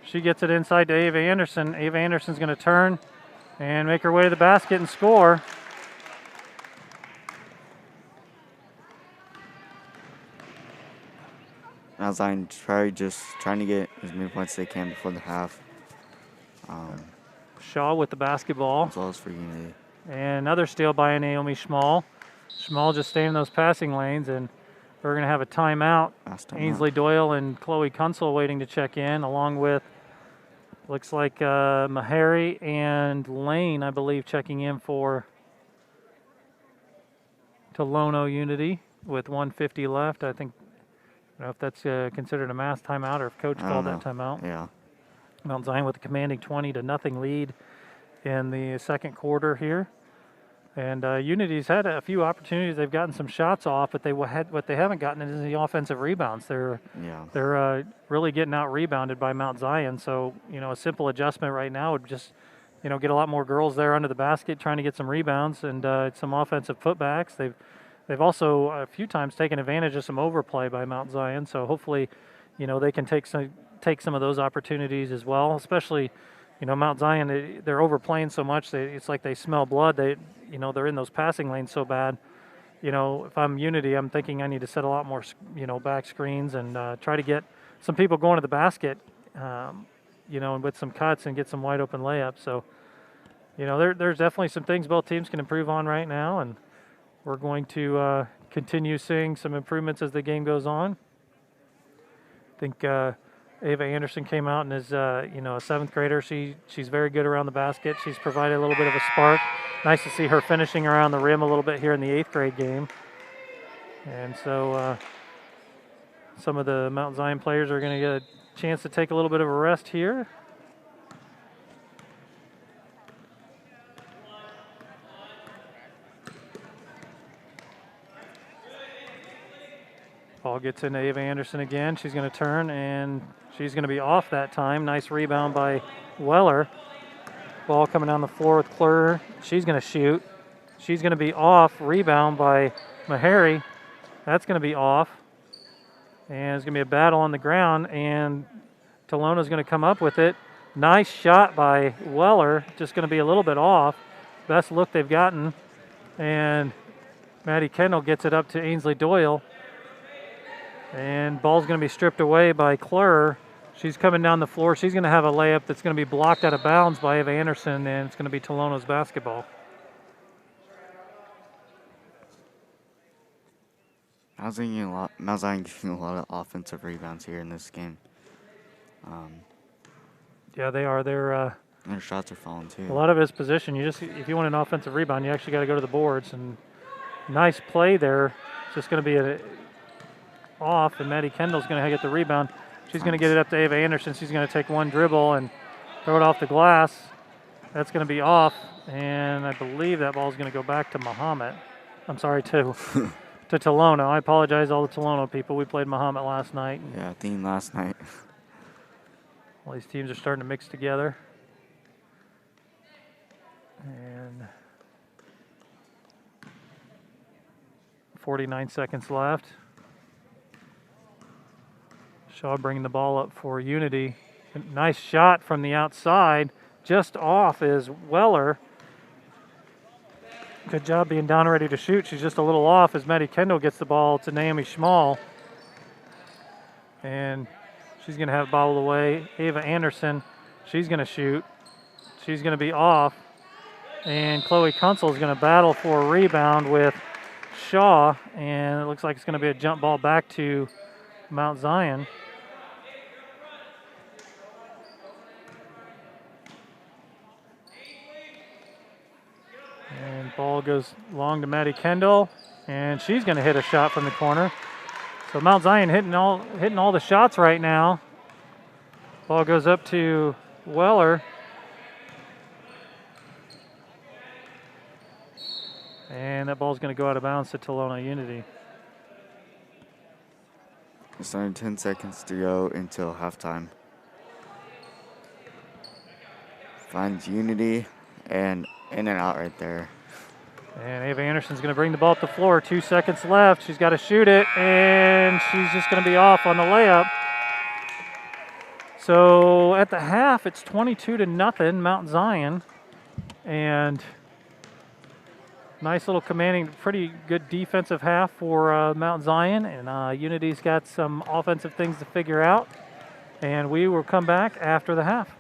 She gets it inside to Ava Anderson. Ava Anderson's going to turn and make her way to the basket and score. Mount Zion probably just trying to get as many points as they can before the half. Shaw with the basketball. As well as for Unity. And another steal by Naomi Small. Small just staying in those passing lanes, and we're going to have a timeout. Ainsley Doyle and Chloe Kunsel waiting to check in, along with, looks like Mahari and Lane, I believe, checking in for Tolono-Unity with 1:50 left. I think, I don't know if that's considered a mass timeout or if Coach called that timeout. Yeah. Mount Zion with a commanding 20-0 lead in the second quarter here. And Unity's had a few opportunities. They've gotten some shots off, but what they haven't gotten is the offensive rebounds. They're really getting out rebounded by Mount Zion. So, a simple adjustment right now would just get a lot more girls there under the basket trying to get some rebounds and some offensive putbacks. They've also a few times taken advantage of some overplay by Mount Zion. So hopefully, they can take some of those opportunities as well. Especially, Mount Zion, they're overplaying so much. It's like they smell blood. They're in those passing lanes so bad. If I'm Unity, I'm thinking I need to set a lot more, back screens and try to get some people going to the basket, and with some cuts and get some wide open layups. So, there's definitely some things both teams can improve on right now, and we're going to continue seeing some improvements as the game goes on. I think Ava Anderson came out and is, a 7th grader. She's very good around the basket. She's provided a little bit of a spark. Nice to see her finishing around the rim a little bit here in the 8th grade game. And so some of the Mount Zion players are going to get a chance to take a little bit of a rest here. Ball gets into Ava Anderson again. She's going to turn, and she's going to be off that time. Nice rebound by Weller. Ball coming down the floor with Klur. She's going to shoot. She's going to be off. Rebound by Meharry. That's going to be off. And it's going to be a battle on the ground, and Tolono's going to come up with it. Nice shot by Weller. Just going to be a little bit off. Best look they've gotten. And Maddie Kendall gets it up to Ainsley Doyle. And ball's going to be stripped away by Klur. She's coming down the floor. She's going to have a layup that's going to be blocked out of bounds by Ava Anderson, and it's going to be Tolono's basketball. Mount Zion getting a lot of offensive rebounds here in this game. Yeah, they are. Their shots are falling too. A lot of it is position. If you want an offensive rebound, you actually got to go to the boards. And nice play there. It's just going to be off, and Maddie Kendall's going to get the rebound. She's going to get it up to Ava Anderson. She's going to take one dribble and throw it off the glass. That's going to be off, and I believe that ball is going to go back to Muhammad. I'm sorry, to Tolono. I apologize, all the Tolono people. We played Muhammad last night. Yeah, theme last night. All these teams are starting to mix together. And 49 seconds left. Shaw bringing the ball up for Unity. Nice shot from the outside. Just off is Weller. Good job being down ready to shoot. She's just a little off as Maddie Kendall gets the ball to Naomi Schmall. And she's going to have it bobbled away. Ava Anderson, she's going to shoot. She's going to be off. And Chloe Kunzel is going to battle for a rebound with Shaw. And it looks like it's going to be a jump ball back to Mount Zion. And ball goes long to Maddie Kendall, and she's going to hit a shot from the corner. So Mount Zion hitting all the shots right now. Ball goes up to Weller. And that ball's going to go out of bounds to Tolono-Unity. It's only 10 seconds to go until halftime. Finds Unity and in and out right there. And Ava Anderson's going to bring the ball up the floor. 2 seconds left. She's got to shoot it, and she's just going to be off on the layup. So at the half, it's 22-0 Mount Zion. And nice little commanding, pretty good defensive half for Mount Zion. And Unity's got some offensive things to figure out. And we will come back after the half.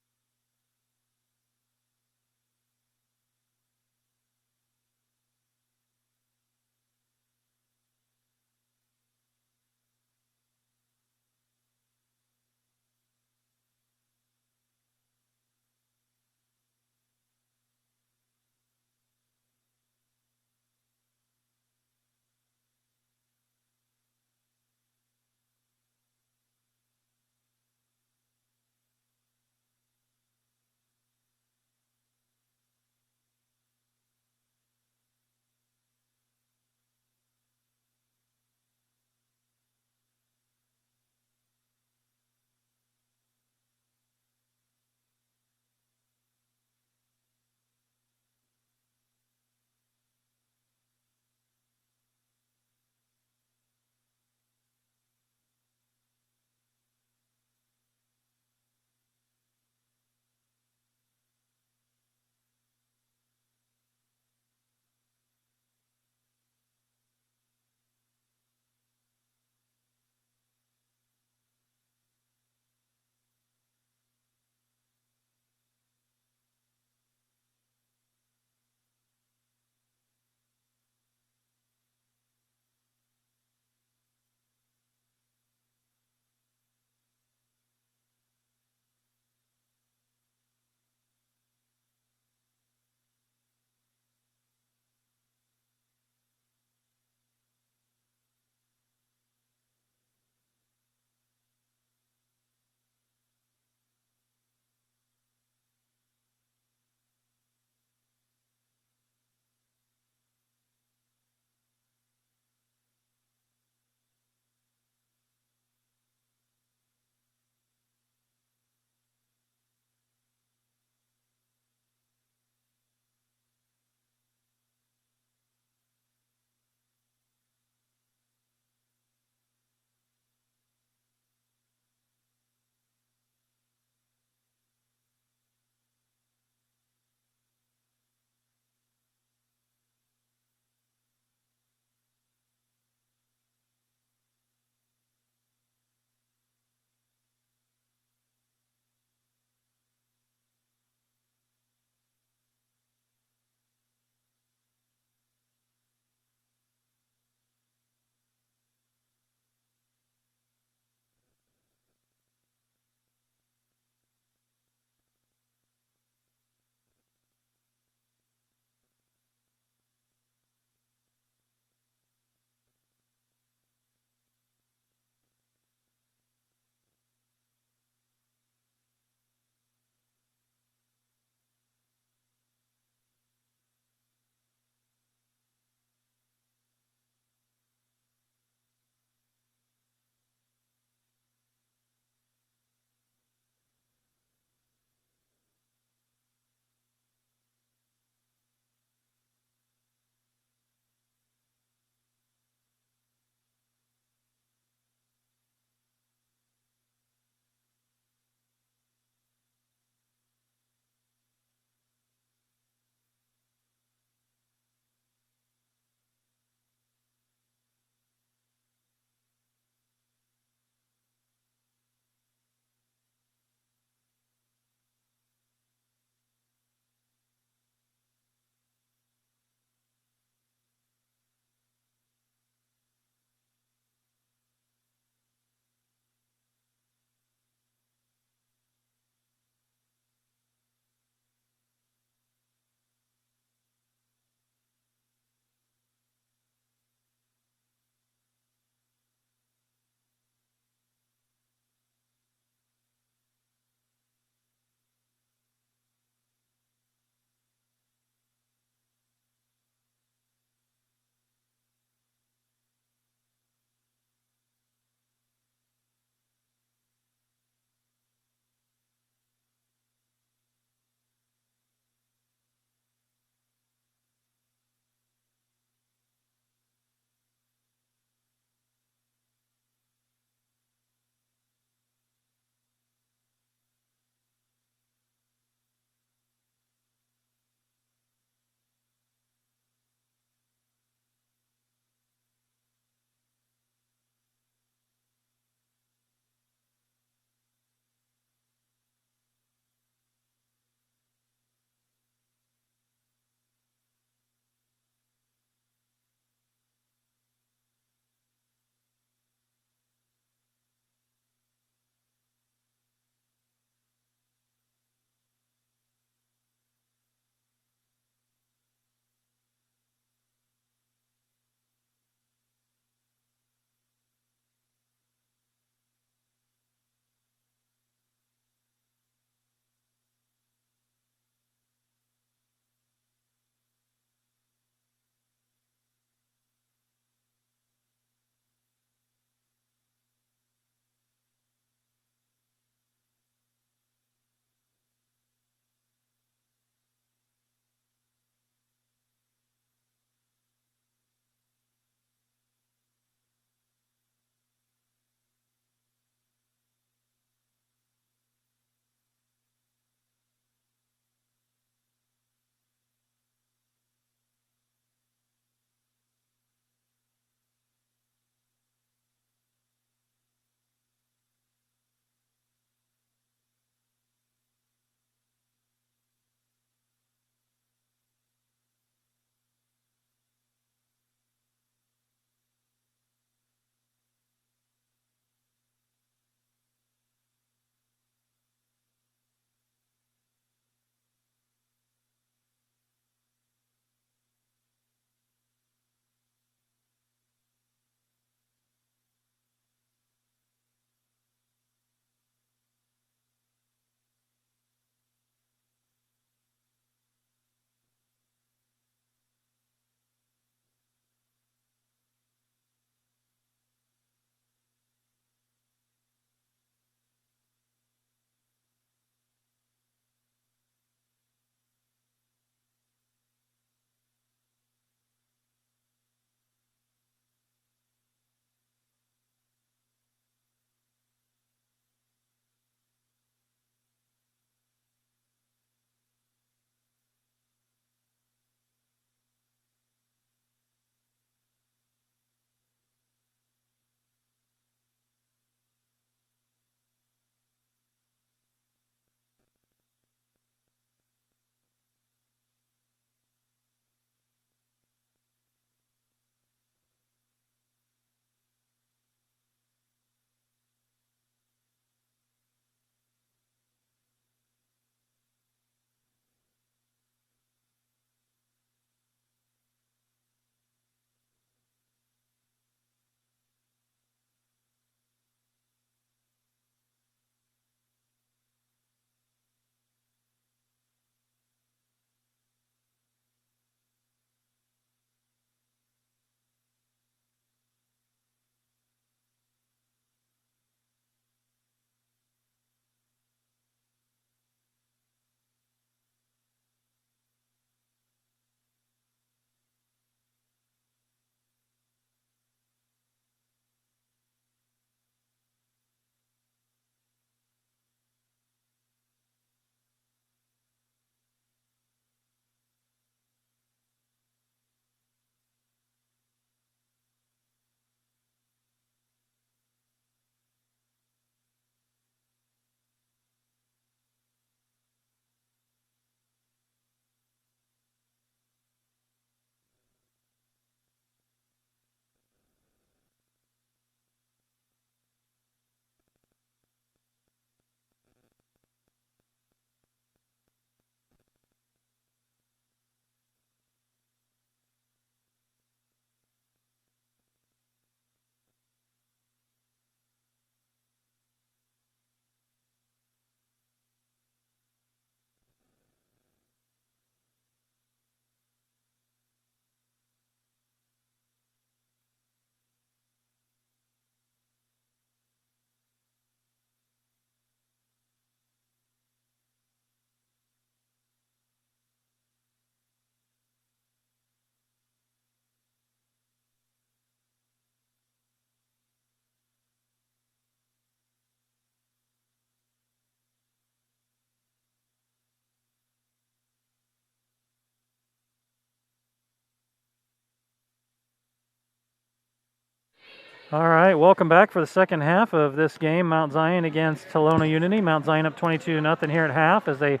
All right, welcome back for the second half of this game. Mount Zion against Tolono-Unity. Mount Zion up 22-0 here at half as they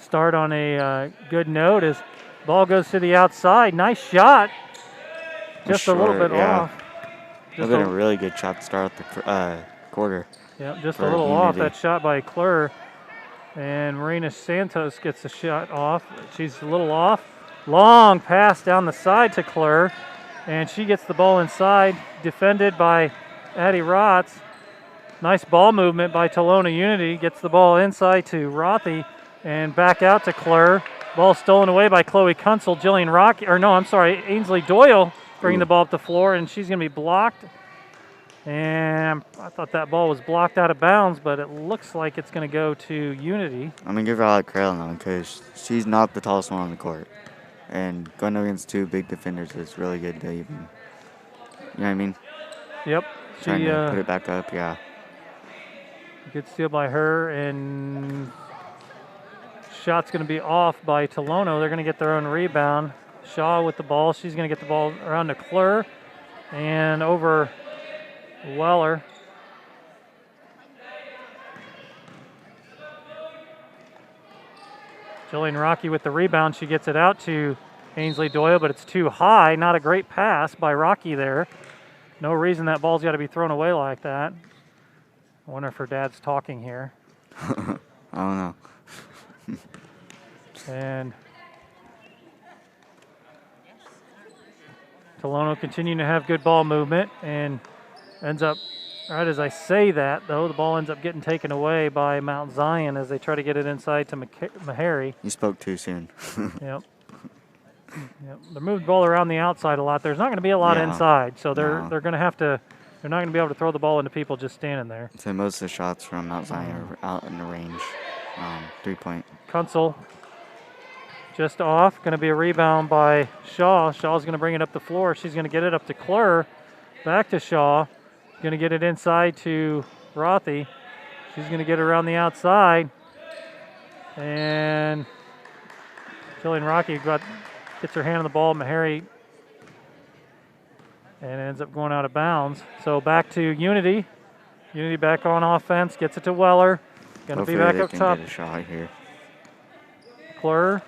start on a good note as ball goes to the outside. Nice shot. Just a little bit off. Just a really good shot to start the quarter. Yeah, just a little off. That shot by Klur. And Marina Santos gets the shot off. She's a little off. Long pass down the side to Klur. And she gets the ball inside, defended by Addie Rotz. Nice ball movement by Tolono-Unity. Gets the ball inside to Rothy and back out to Klur. Ball stolen away by Chloe Kunsel. Ainsley Doyle bringing the ball up the floor, and she's going to be blocked. And I thought that ball was blocked out of bounds, but it looks like it's going to go to Unity. I'm going to give her a lot of credit now because she's not the tallest one on the court. And going against two big defenders is really good to even, you know what I mean? Yep. Trying to put it back up, yeah. Good steal by her, and shot's going to be off by Tolono. They're going to get their own rebound. Shaw with the ball. She's going to get the ball around to Klur and over Weller. Jillian Rocky with the rebound. She gets it out to Ainsley Doyle, but it's too high. Not a great pass by Rocky there. No reason that ball's got to be thrown away like that. I wonder if her dad's talking here. I don't know. And Tolono continuing to have good ball movement and ends up, right as I say that, though, the ball ends up getting taken away by Mount Zion as they try to get it inside to Meharry. You spoke too soon. Yep. They're moving the ball around the outside a lot. There's not going to be a lot inside, so they're going to have to. They're not going to be able to throw the ball into people just standing there. So most of the shots from Mount Zion are out in the range, 3-point. Kunsel just off. Going to be a rebound by Shaw. Shaw's going to bring it up the floor. She's going to get it up to Klur. Back to Shaw. Going to get it inside to Rothy. She's going to get it around the outside. And Jillian Rocky gets her hand on the ball. Meharry. And it ends up going out of bounds. So back to Unity. Unity back on offense. Gets it to Weller. Going to be back up top. Get a shot here. Klur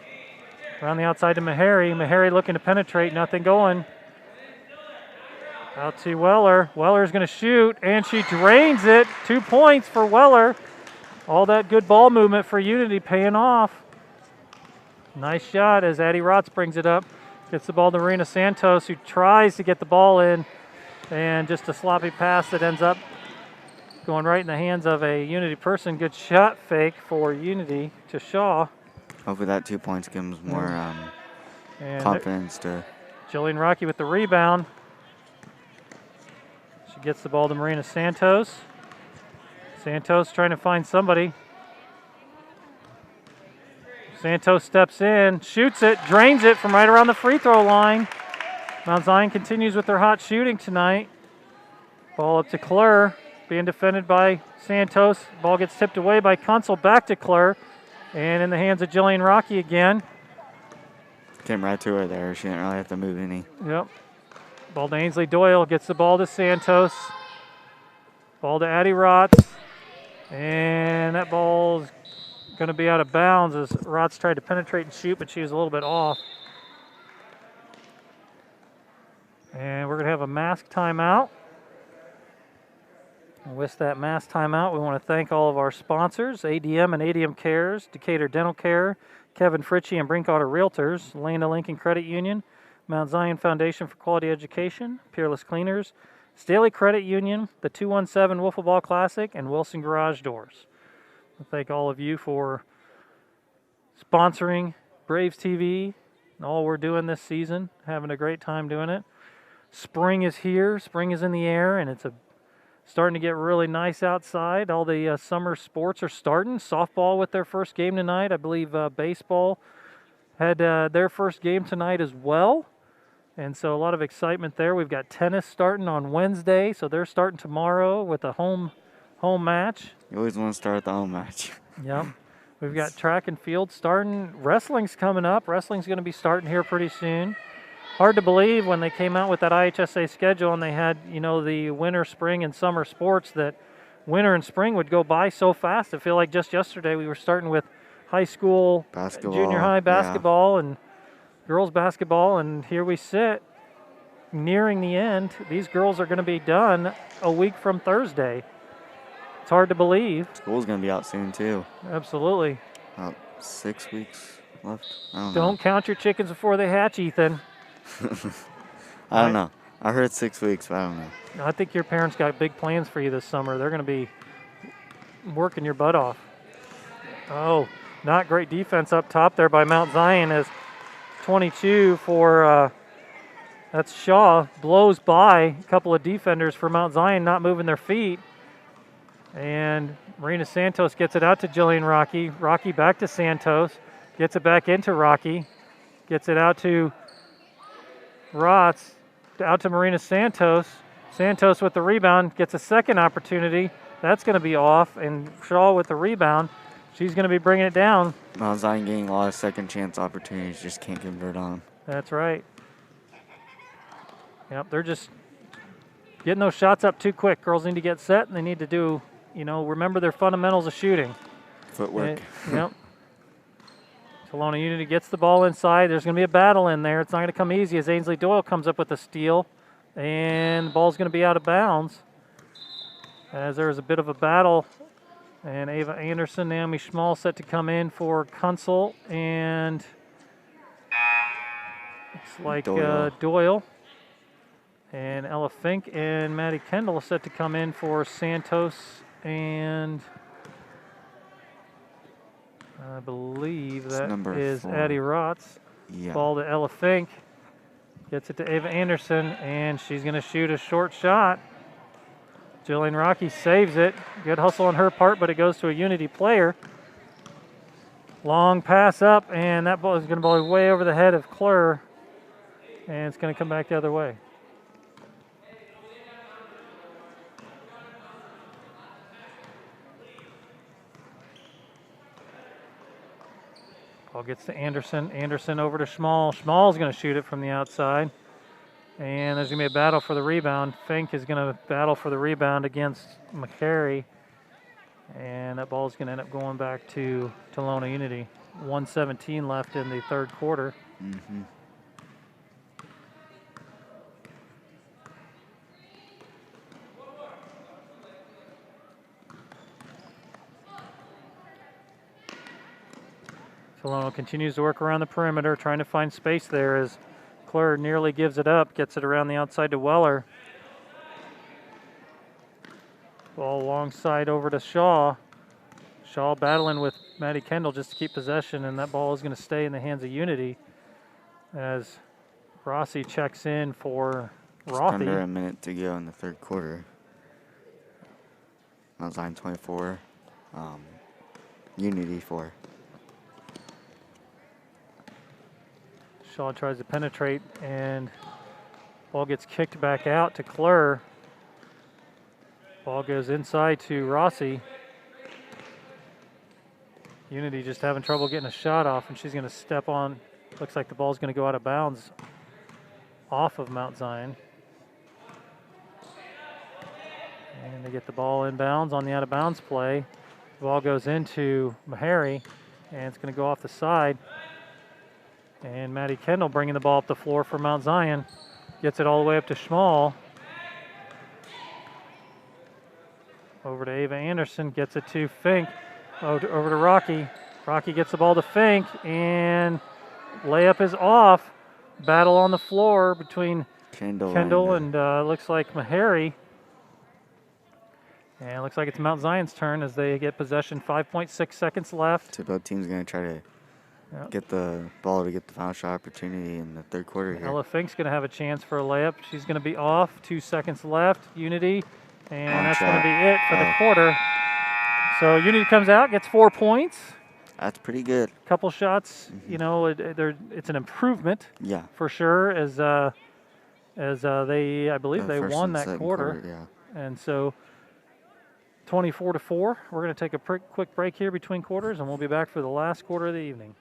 around the outside to Meharry. Meharry looking to penetrate. Nothing going. Out to Weller. Weller's going to shoot, and she drains it. 2 points for Weller. All that good ball movement for Unity paying off. Nice shot as Addie Rotz brings it up. Gets the ball to Marina Santos, who tries to get the ball in, and just a sloppy pass that ends up going right in the hands of a Unity person. Good shot fake for Unity to Shaw. Hopefully that 2 points gives more confidence to... Jillian Rocky with the rebound. She gets the ball to Marina Santos. Santos trying to find somebody. Santos steps in, shoots it, drains it from right around the free throw line. Mount Zion continues with their hot shooting tonight. Ball up to Klur, being defended by Santos. Ball gets tipped away by Kunsel, back to Klur, and in the hands of Jillian Rocky again. Came right to her there. She didn't really have to move any. Yep. Ball to Ainsley Doyle, gets the ball to Santos. Ball to Addie Rotz. And that ball's going to be out of bounds as Rotz tried to penetrate and shoot, but she was a little bit off. And we're going to have a mask timeout. And with that mask timeout, we want to thank all of our sponsors, ADM and ADMCares, Decatur Dental Care, Kevin Fritzsche and Brinkoetter Realtors, Lena Lincoln Credit Union, Mount Zion Foundation for Quality Education, Peerless Cleaners, Staley Credit Union, the 217 Wiffleball Classic, and Wilson Garage Doors. I thank all of you for sponsoring Braves TV and all we're doing this season. Having a great time doing it. Spring is here. Spring is in the air, and it's starting to get really nice outside. All the summer sports are starting. Softball with their first game tonight. I believe baseball had their first game tonight as well. And so a lot of excitement there. We've got tennis starting on Wednesday, so they're starting tomorrow with a home match. You always want to start the home match. Yep. We've got track and field starting. Wrestling's coming up. Wrestling's going to be starting here pretty soon. hard to believe when they came out with that IHSA schedule and they had, you know, the winter, spring, and summer sports, that winter and spring would go by so fast. I feel like just yesterday we were starting with high school, Basketball, junior high basketball, and girls basketball, and here we sit nearing the end. These girls are going to be done a week from Thursday. It's hard to believe. School's going to be out soon, too. Absolutely. About 6 weeks left. I don't know. Don't count your chickens before they hatch, Ethan. I don't know. I heard 6 weeks, but I don't know. I think your parents got big plans for you this summer. They're going to be working your butt off. Oh, not great defense up top there by Mount Zion, as 22 for, that's Shaw, blows by a couple of defenders for Mount Zion, not moving their feet. And Marina Santos gets it out to Jillian Rocky. Rocky back to Santos. Gets it back into Rocky. Gets it out to Rotz. Out to Marina Santos. Santos with the rebound. Gets a second opportunity. That's going to be off. And Shaw with the rebound. She's going to be bringing it down. Mount Zion getting a lot of second chance opportunities. Just can't convert on them. That's right. Yep, they're just getting those shots up too quick. Girls need to get set, and they need to do, you know, remember their fundamentals of shooting. Footwork. Yep. Tolono-Unity gets the ball inside. There's going to be a battle in there. It's not going to come easy as Ainsley Doyle comes up with a steal. And the ball's going to be out of bounds as there's a bit of a battle. And Ava Anderson, Naomi Schmall set to come in for Kunzel. And it's like Doyle. And Ella Fink and Maddie Kendall set to come in for Santos, and I believe that is 4. Addie Rotz. Yeah. Ball to Ella Fink. Gets it to Ava Anderson, and she's going to shoot a short shot. Jillian Rocky saves it. Good hustle on her part, but it goes to a Unity player. Long pass up, and that ball is going to be way over the head of Klur, and it's going to come back the other way. Ball gets to Anderson. Anderson over to Schmall. Schmall's going to shoot it from the outside. And there's going to be a battle for the rebound. Fink is going to battle for the rebound against McCary. And that ball is going to end up going back to Tolono-Unity. 1:17 left in the third quarter. Mm-hmm. Tolono continues to work around the perimeter, trying to find space there as Klur nearly gives it up, gets it around the outside to Weller. Ball alongside over to Shaw. Shaw battling with Maddie Kendall just to keep possession, and that ball is going to stay in the hands of Unity as Rossi checks in for Rothy. Under a minute to go in the third quarter. Mount Zion 24, Unity 4. Shaw tries to penetrate, and ball gets kicked back out to Klur. Ball goes inside to Rossi. Unity just having trouble getting a shot off, and she's going to step on. Looks like the ball's going to go out of bounds off of Mount Zion. And they get the ball in bounds on the out of bounds play. The ball goes into Meharry, and it's going to go off the side. And Maddie Kendall bringing the ball up the floor for Mount Zion. Gets it all the way up to Schmall. Over to Ava Anderson. Gets it to Fink. Over to Rocky. Rocky gets the ball to Fink. And layup is off. Battle on the floor between Kendall and looks like Meharry. And it looks like it's Mount Zion's turn as they get possession. 5.6 seconds left. So both teams going to try to get the ball to get the final shot opportunity in the third quarter here. Ella Fink's going to have a chance for a layup. She's going to be off. 2 seconds left. Unity. And that's going to be it for the quarter. So Unity comes out, gets 4 points. That's pretty good. Couple shots. You know, it's an improvement. Yeah. For sure. As they, I believe they won that quarter. Yeah. And so 24-4. We're going to take a quick break here between quarters, and we'll be back for the last quarter of the evening.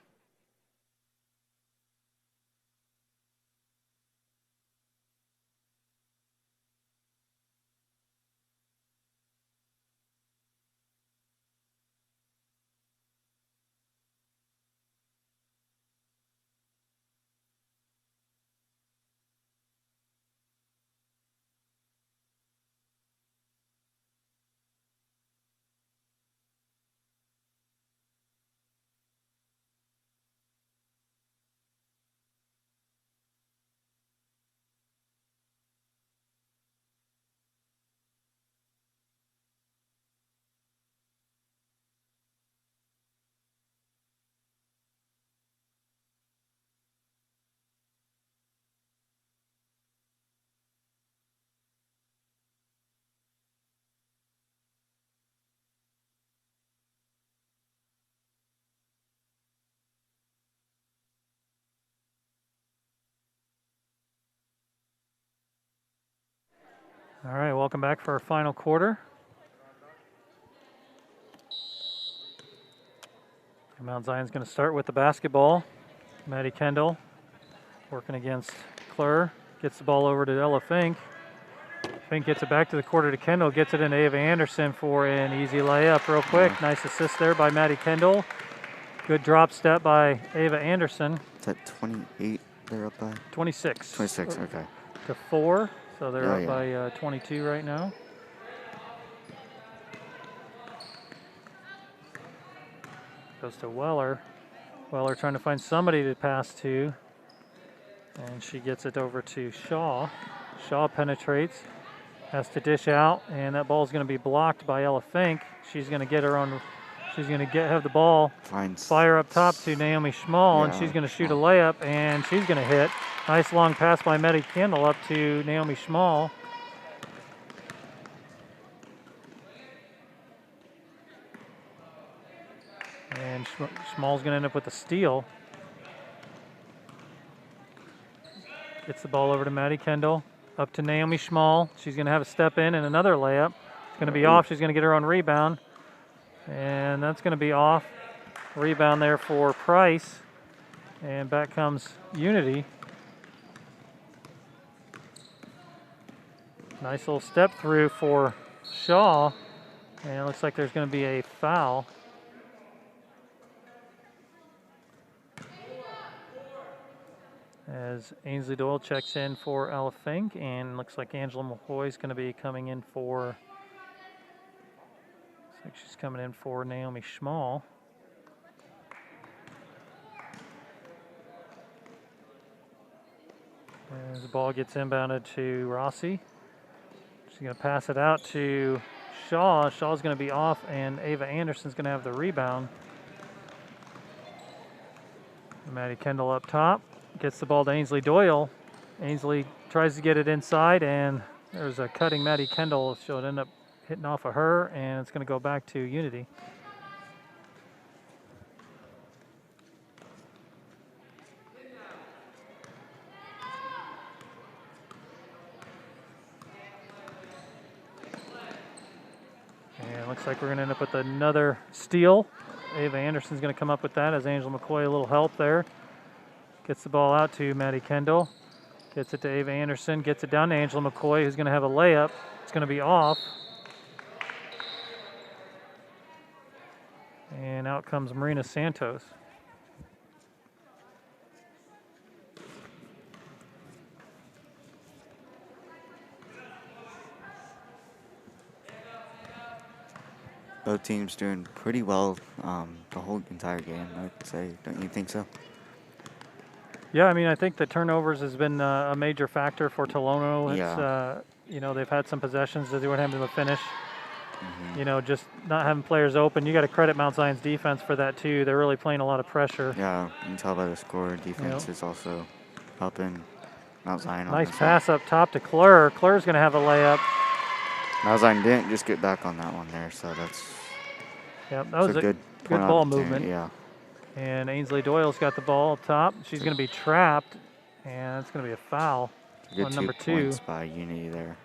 All right, welcome back for our final quarter. Mount Zion's going to start with the basketball. Maddie Kendall working against Claire. Gets the ball over to Ella Fink. Fink gets it back to the quarter to Kendall. Gets it into Ava Anderson for an easy layup real quick. Yeah. Nice assist there by Maddie Kendall. Good drop step by Ava Anderson. Is that 28 they're up by? 26. 26, okay. To 4. So they're Oh, up yeah. by 22 right now. Goes to Weller. Weller trying to find somebody to pass to. And she gets it over to Shaw. Shaw penetrates. Has to dish out. And that ball is going to be blocked by Ella Fink. She's going to get her own. She's going to have the ball. Fire up top to Naomi Schmall. And she's going to shoot a layup. And she's going to hit. Nice long pass by Maddie Kendall up to Naomi Schmall. And Schmall's going to end up with a steal. Gets the ball over to Maddie Kendall. Up to Naomi Schmall. She's going to have a step in and another layup. It's going to be off. She's going to get her own rebound. And that's going to be off. Rebound there for Price. And back comes Unity. Nice little step through for Shaw. And it looks like there's going to be a foul. As Ainsley Doyle checks in for Ella Fink, and looks like Angela McCoy is going to be coming in for. Looks like she's coming in for Naomi Schmall. As the ball gets inbounded to Rossi. She's going to pass it out to Shaw. Shaw's going to be off, and Ava Anderson's going to have the rebound. Maddie Kendall up top. Gets the ball to Ainsley Doyle. Ainsley tries to get it inside, and there's a cutting Maddie Kendall. She'll end up hitting off of her, and it's going to go back to Unity. And it looks like we're going to end up with another steal. Ava Anderson's going to come up with that as Angela McCoy a little help there. Gets the ball out to Maddie Kendall. Gets it to Ava Anderson. Gets it down to Angela McCoy, who's going to have a layup. It's going to be off. And out comes Marina Santos. Both teams doing pretty well the whole entire game, I'd say. Don't you think so? Yeah, I mean, I think the turnovers has been a major factor for Tolono. It's, Yeah. You know, they've had some possessions that they weren't having to finish. You know, just not having players open. You got to credit Mount Zion's defense for that, too. They're really playing a lot of pressure. Yeah, you can tell by the score. Defense is also helping Mount Zion. Nice pass up top to Claire. Claire's going to have a layup. Mount Zion didn't just get back on that one there, so that's that was a good ball movement. Yeah. And Ainsley Doyle's got the ball up top. She's going to be trapped, and it's going to be a foul on number 2. Points by Unity there.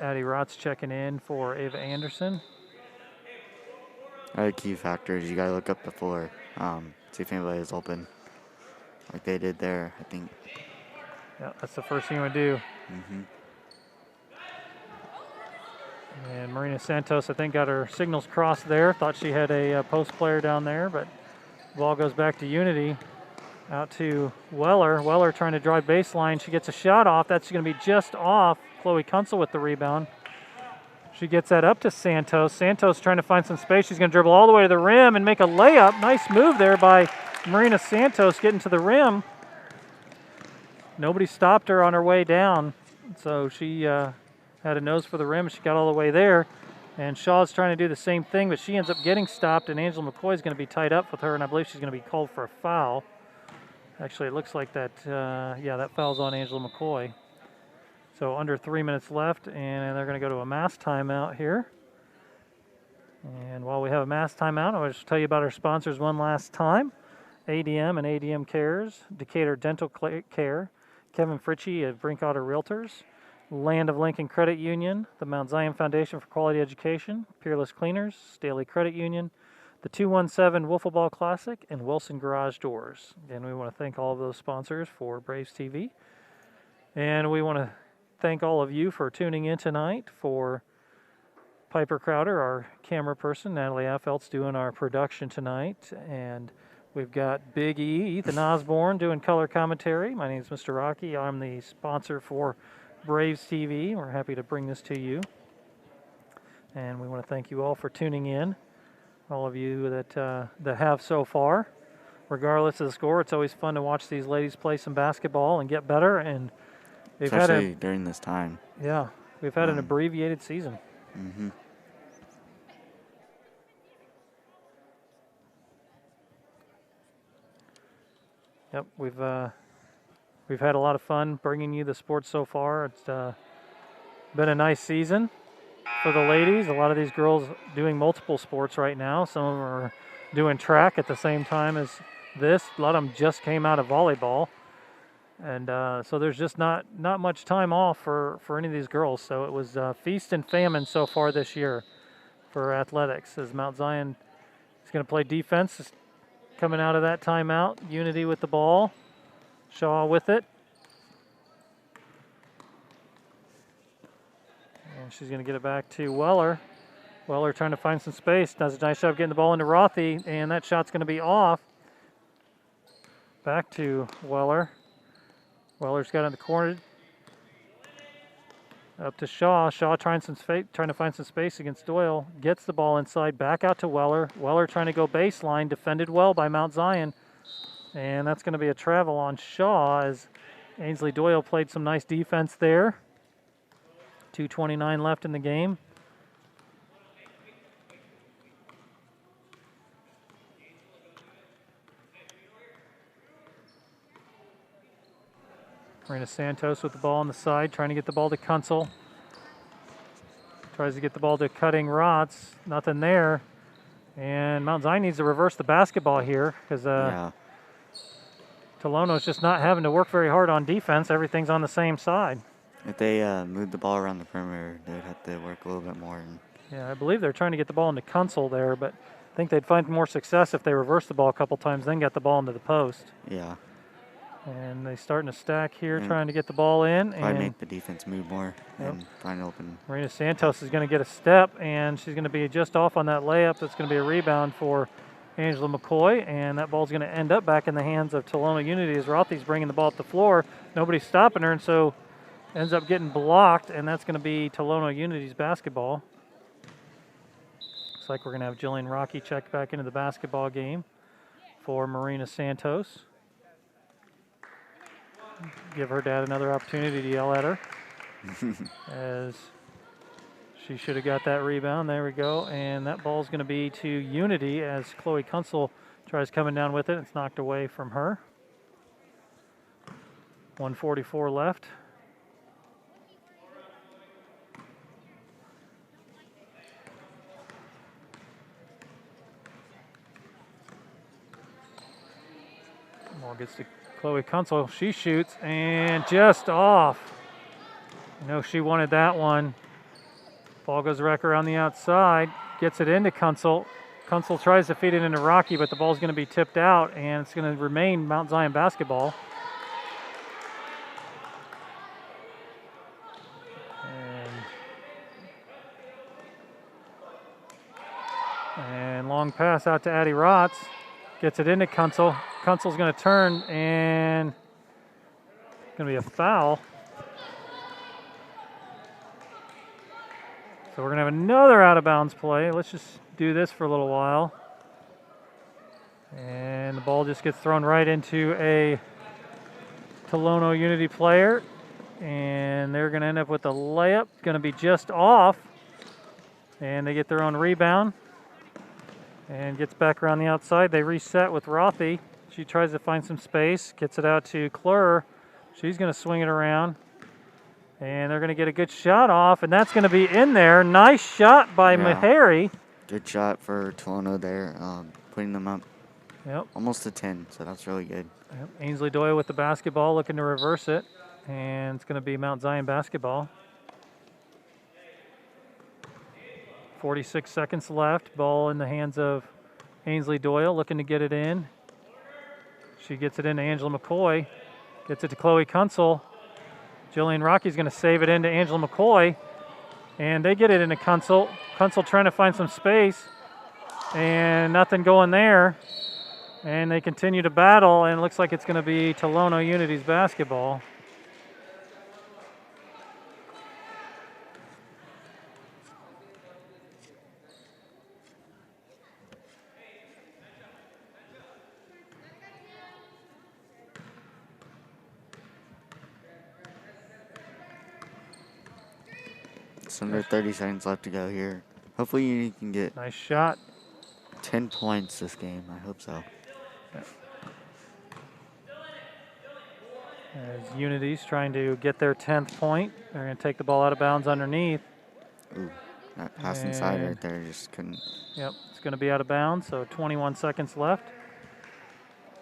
Addie Rott's checking in for Ava Anderson. A key factor is you got to look up the floor, see if anybody is open, like they did there, I think. Yeah, that's the first thing we do. Mm-hmm. And Marina Santos, I think, got her signals crossed there. Thought she had a post player down there, but the ball goes back to Unity. Out to Weller. Weller trying to drive baseline. She gets a shot off. That's going to be just off. Chloe Kunsel with the rebound. She gets that up to Santos. Santos trying to find some space. She's going to dribble all the way to the rim and make a layup. Nice move there by Marina Santos getting to the rim. Nobody stopped her on her way down. So she had a nose for the rim. She got all the way there. And Shaw's trying to do the same thing, but she ends up getting stopped, and Angela McCoy is going to be tied up with her, and I believe she's going to be called for a foul. Actually, it looks like that, that foul's on Angela McCoy. So under 3 minutes left, and they're going to go to a mass timeout here. And while we have a mass timeout, I'll just tell you about our sponsors one last time. ADM and ADMCares, Decatur Dental Care, Kevin Fritzsche of Brinkoetter Realtors, Land of Lincoln Credit Union, the Mount Zion Foundation for Quality Education, Peerless Cleaners, Staley Credit Union, the 217 Wiffleball Classic, and Wilson Garage Doors. Again, we want to thank all of those sponsors for Braves TV. And we want to thank all of you for tuning in tonight. For Piper Crowder, our camera person, Natalie Affelt's doing our production tonight. And we've got Big E, Ethan Osborne, doing color commentary. My name is Mr. Rocky. I'm the sponsor for Braves TV. We're happy to bring this to you. And we want to thank you all for tuning in. All of you that have so far. Regardless of the score, it's always fun to watch these ladies play some basketball and get better. And they've especially during this time. Yeah, we've had an abbreviated season. Mm-hmm. Yep, we've had a lot of fun bringing you the sports so far. It's been a nice season for the ladies. A lot of these girls doing multiple sports right now. Some of them are doing track at the same time as this. A lot of them just came out of volleyball. And so there's just not much time off for any of these girls. So it was feast and famine so far this year for athletics, as Mount Zion is going to play defense coming out of that timeout. Unity with the ball. Shaw with it. And she's going to get it back to Weller. Weller trying to find some space. Does a nice job getting the ball into Rothy, and that shot's going to be off. Back to Weller. Weller's got it in the corner. Up to Shaw. Shaw trying to find some space against Doyle. Gets the ball inside. Back out to Weller. Weller trying to go baseline. Defended well by Mount Zion. And that's going to be a travel on Shaw as Ainsley Doyle played some nice defense there. 2:29 left in the game. Marina Santos with the ball on the side, trying to get the ball to Kunzel. Tries to get the ball to Cutting Rotz. Nothing there. And Mount Zion needs to reverse the basketball here because Tolono's just not having to work very hard on defense. Everything's on the same side. If they moved the ball around the perimeter, they'd have to work a little bit more. Yeah, I believe they're trying to get the ball into Kunzel there, but I think they'd find more success if they reversed the ball a couple times, then got the ball into the post. Yeah. And they're starting to stack here, trying to get the ball in. Probably and make the defense move more and find an open. Marina Santos is going to get a step, and she's going to be just off on that layup. That's going to be a rebound for Angela McCoy, and that ball's going to end up back in the hands of Tolono-Unity as Rothy's bringing the ball up the floor. Nobody's stopping her, and so ends up getting blocked, and that's going to be Tolono-Unity's basketball. Looks like we're going to have Jillian Rocky check back into the basketball game for Marina Santos. Give her dad another opportunity to yell at her as she should have got that rebound. There we go. And that ball's going to be to Unity as Chloe Kunzel tries coming down with it. It's knocked away from her. 1:44 left. Ball gets to Chloe Kunzel. She shoots and just off. You know, she wanted that one. Ball goes back around the outside. Gets it into Kunzel. Kunzel tries to feed it into Rocky, but the ball's going to be tipped out, and it's going to remain Mount Zion basketball. And long pass out to Addie Rotz. Gets it into Kunzel. Kunzel's going to turn, and going to be a foul. So we're going to have another out-of-bounds play. Let's just do this for a little while. And the ball just gets thrown right into a Tolono-Unity player. And they're going to end up with a layup. Going to be just off. And they get their own rebound. And gets back around the outside. They reset with Rothy. She tries to find some space. Gets it out to Klur. She's going to swing it around. And they're going to get a good shot off. And that's going to be in there. Nice shot by Meharry. Good shot for Tolono there. Putting them up almost to 10. So that's really good. Yep. Ainsley Doyle with the basketball looking to reverse it. And it's going to be Mount Zion basketball. 46 seconds left. Ball in the hands of Ainsley Doyle, looking to get it in. She gets it into Angela McCoy. Gets it to Chloe Kunsel. Jillian Rocky's going to save it into Angela McCoy. And they get it into Kunsel. Kunsel trying to find some space. And nothing going there. And they continue to battle, and it looks like it's going to be Tolono-Unity's basketball. It's under 30 seconds left to go here. Hopefully you can get Nice shot. 10 points this game. I hope so. As Unity's trying to get their 10th point. They're going to take the ball out of bounds underneath. Ooh, that pass inside right there just couldn't. Yep, it's going to be out of bounds, so 21 seconds left.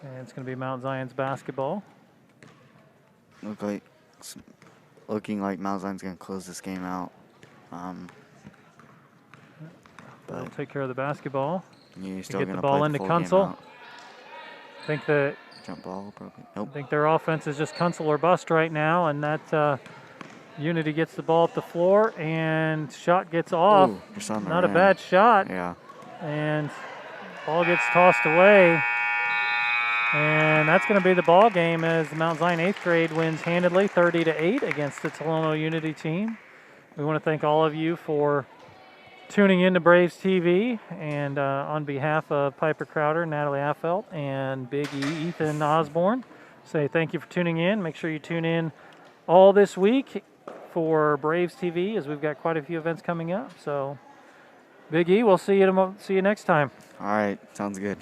And it's going to be Mount Zion's basketball. Looking like Mount Zion's going to close this game out. They'll take care of the basketball. You're still get going the to ball play into the full game Kunsel. out. I think that Jump ball, probably. Nope. I think their offense is just Kunsel or bust right now, and that Unity gets the ball up the floor, and shot gets off. Ooh, just on the Not a rim. bad shot. Yeah. And ball gets tossed away. And that's going to be the ball game as the Mount Zion 8th grade wins handedly 30-8 against the Tolono-Unity team. We want to thank all of you for tuning in to Braves TV, and on behalf of Piper Crowder, Natalie Affelt, and Big E, Ethan Osborne, say thank you for tuning in. Make sure you tune in all this week for Braves TV, as we've got quite a few events coming up. So, Big E, we'll see you next time. All right. Sounds good.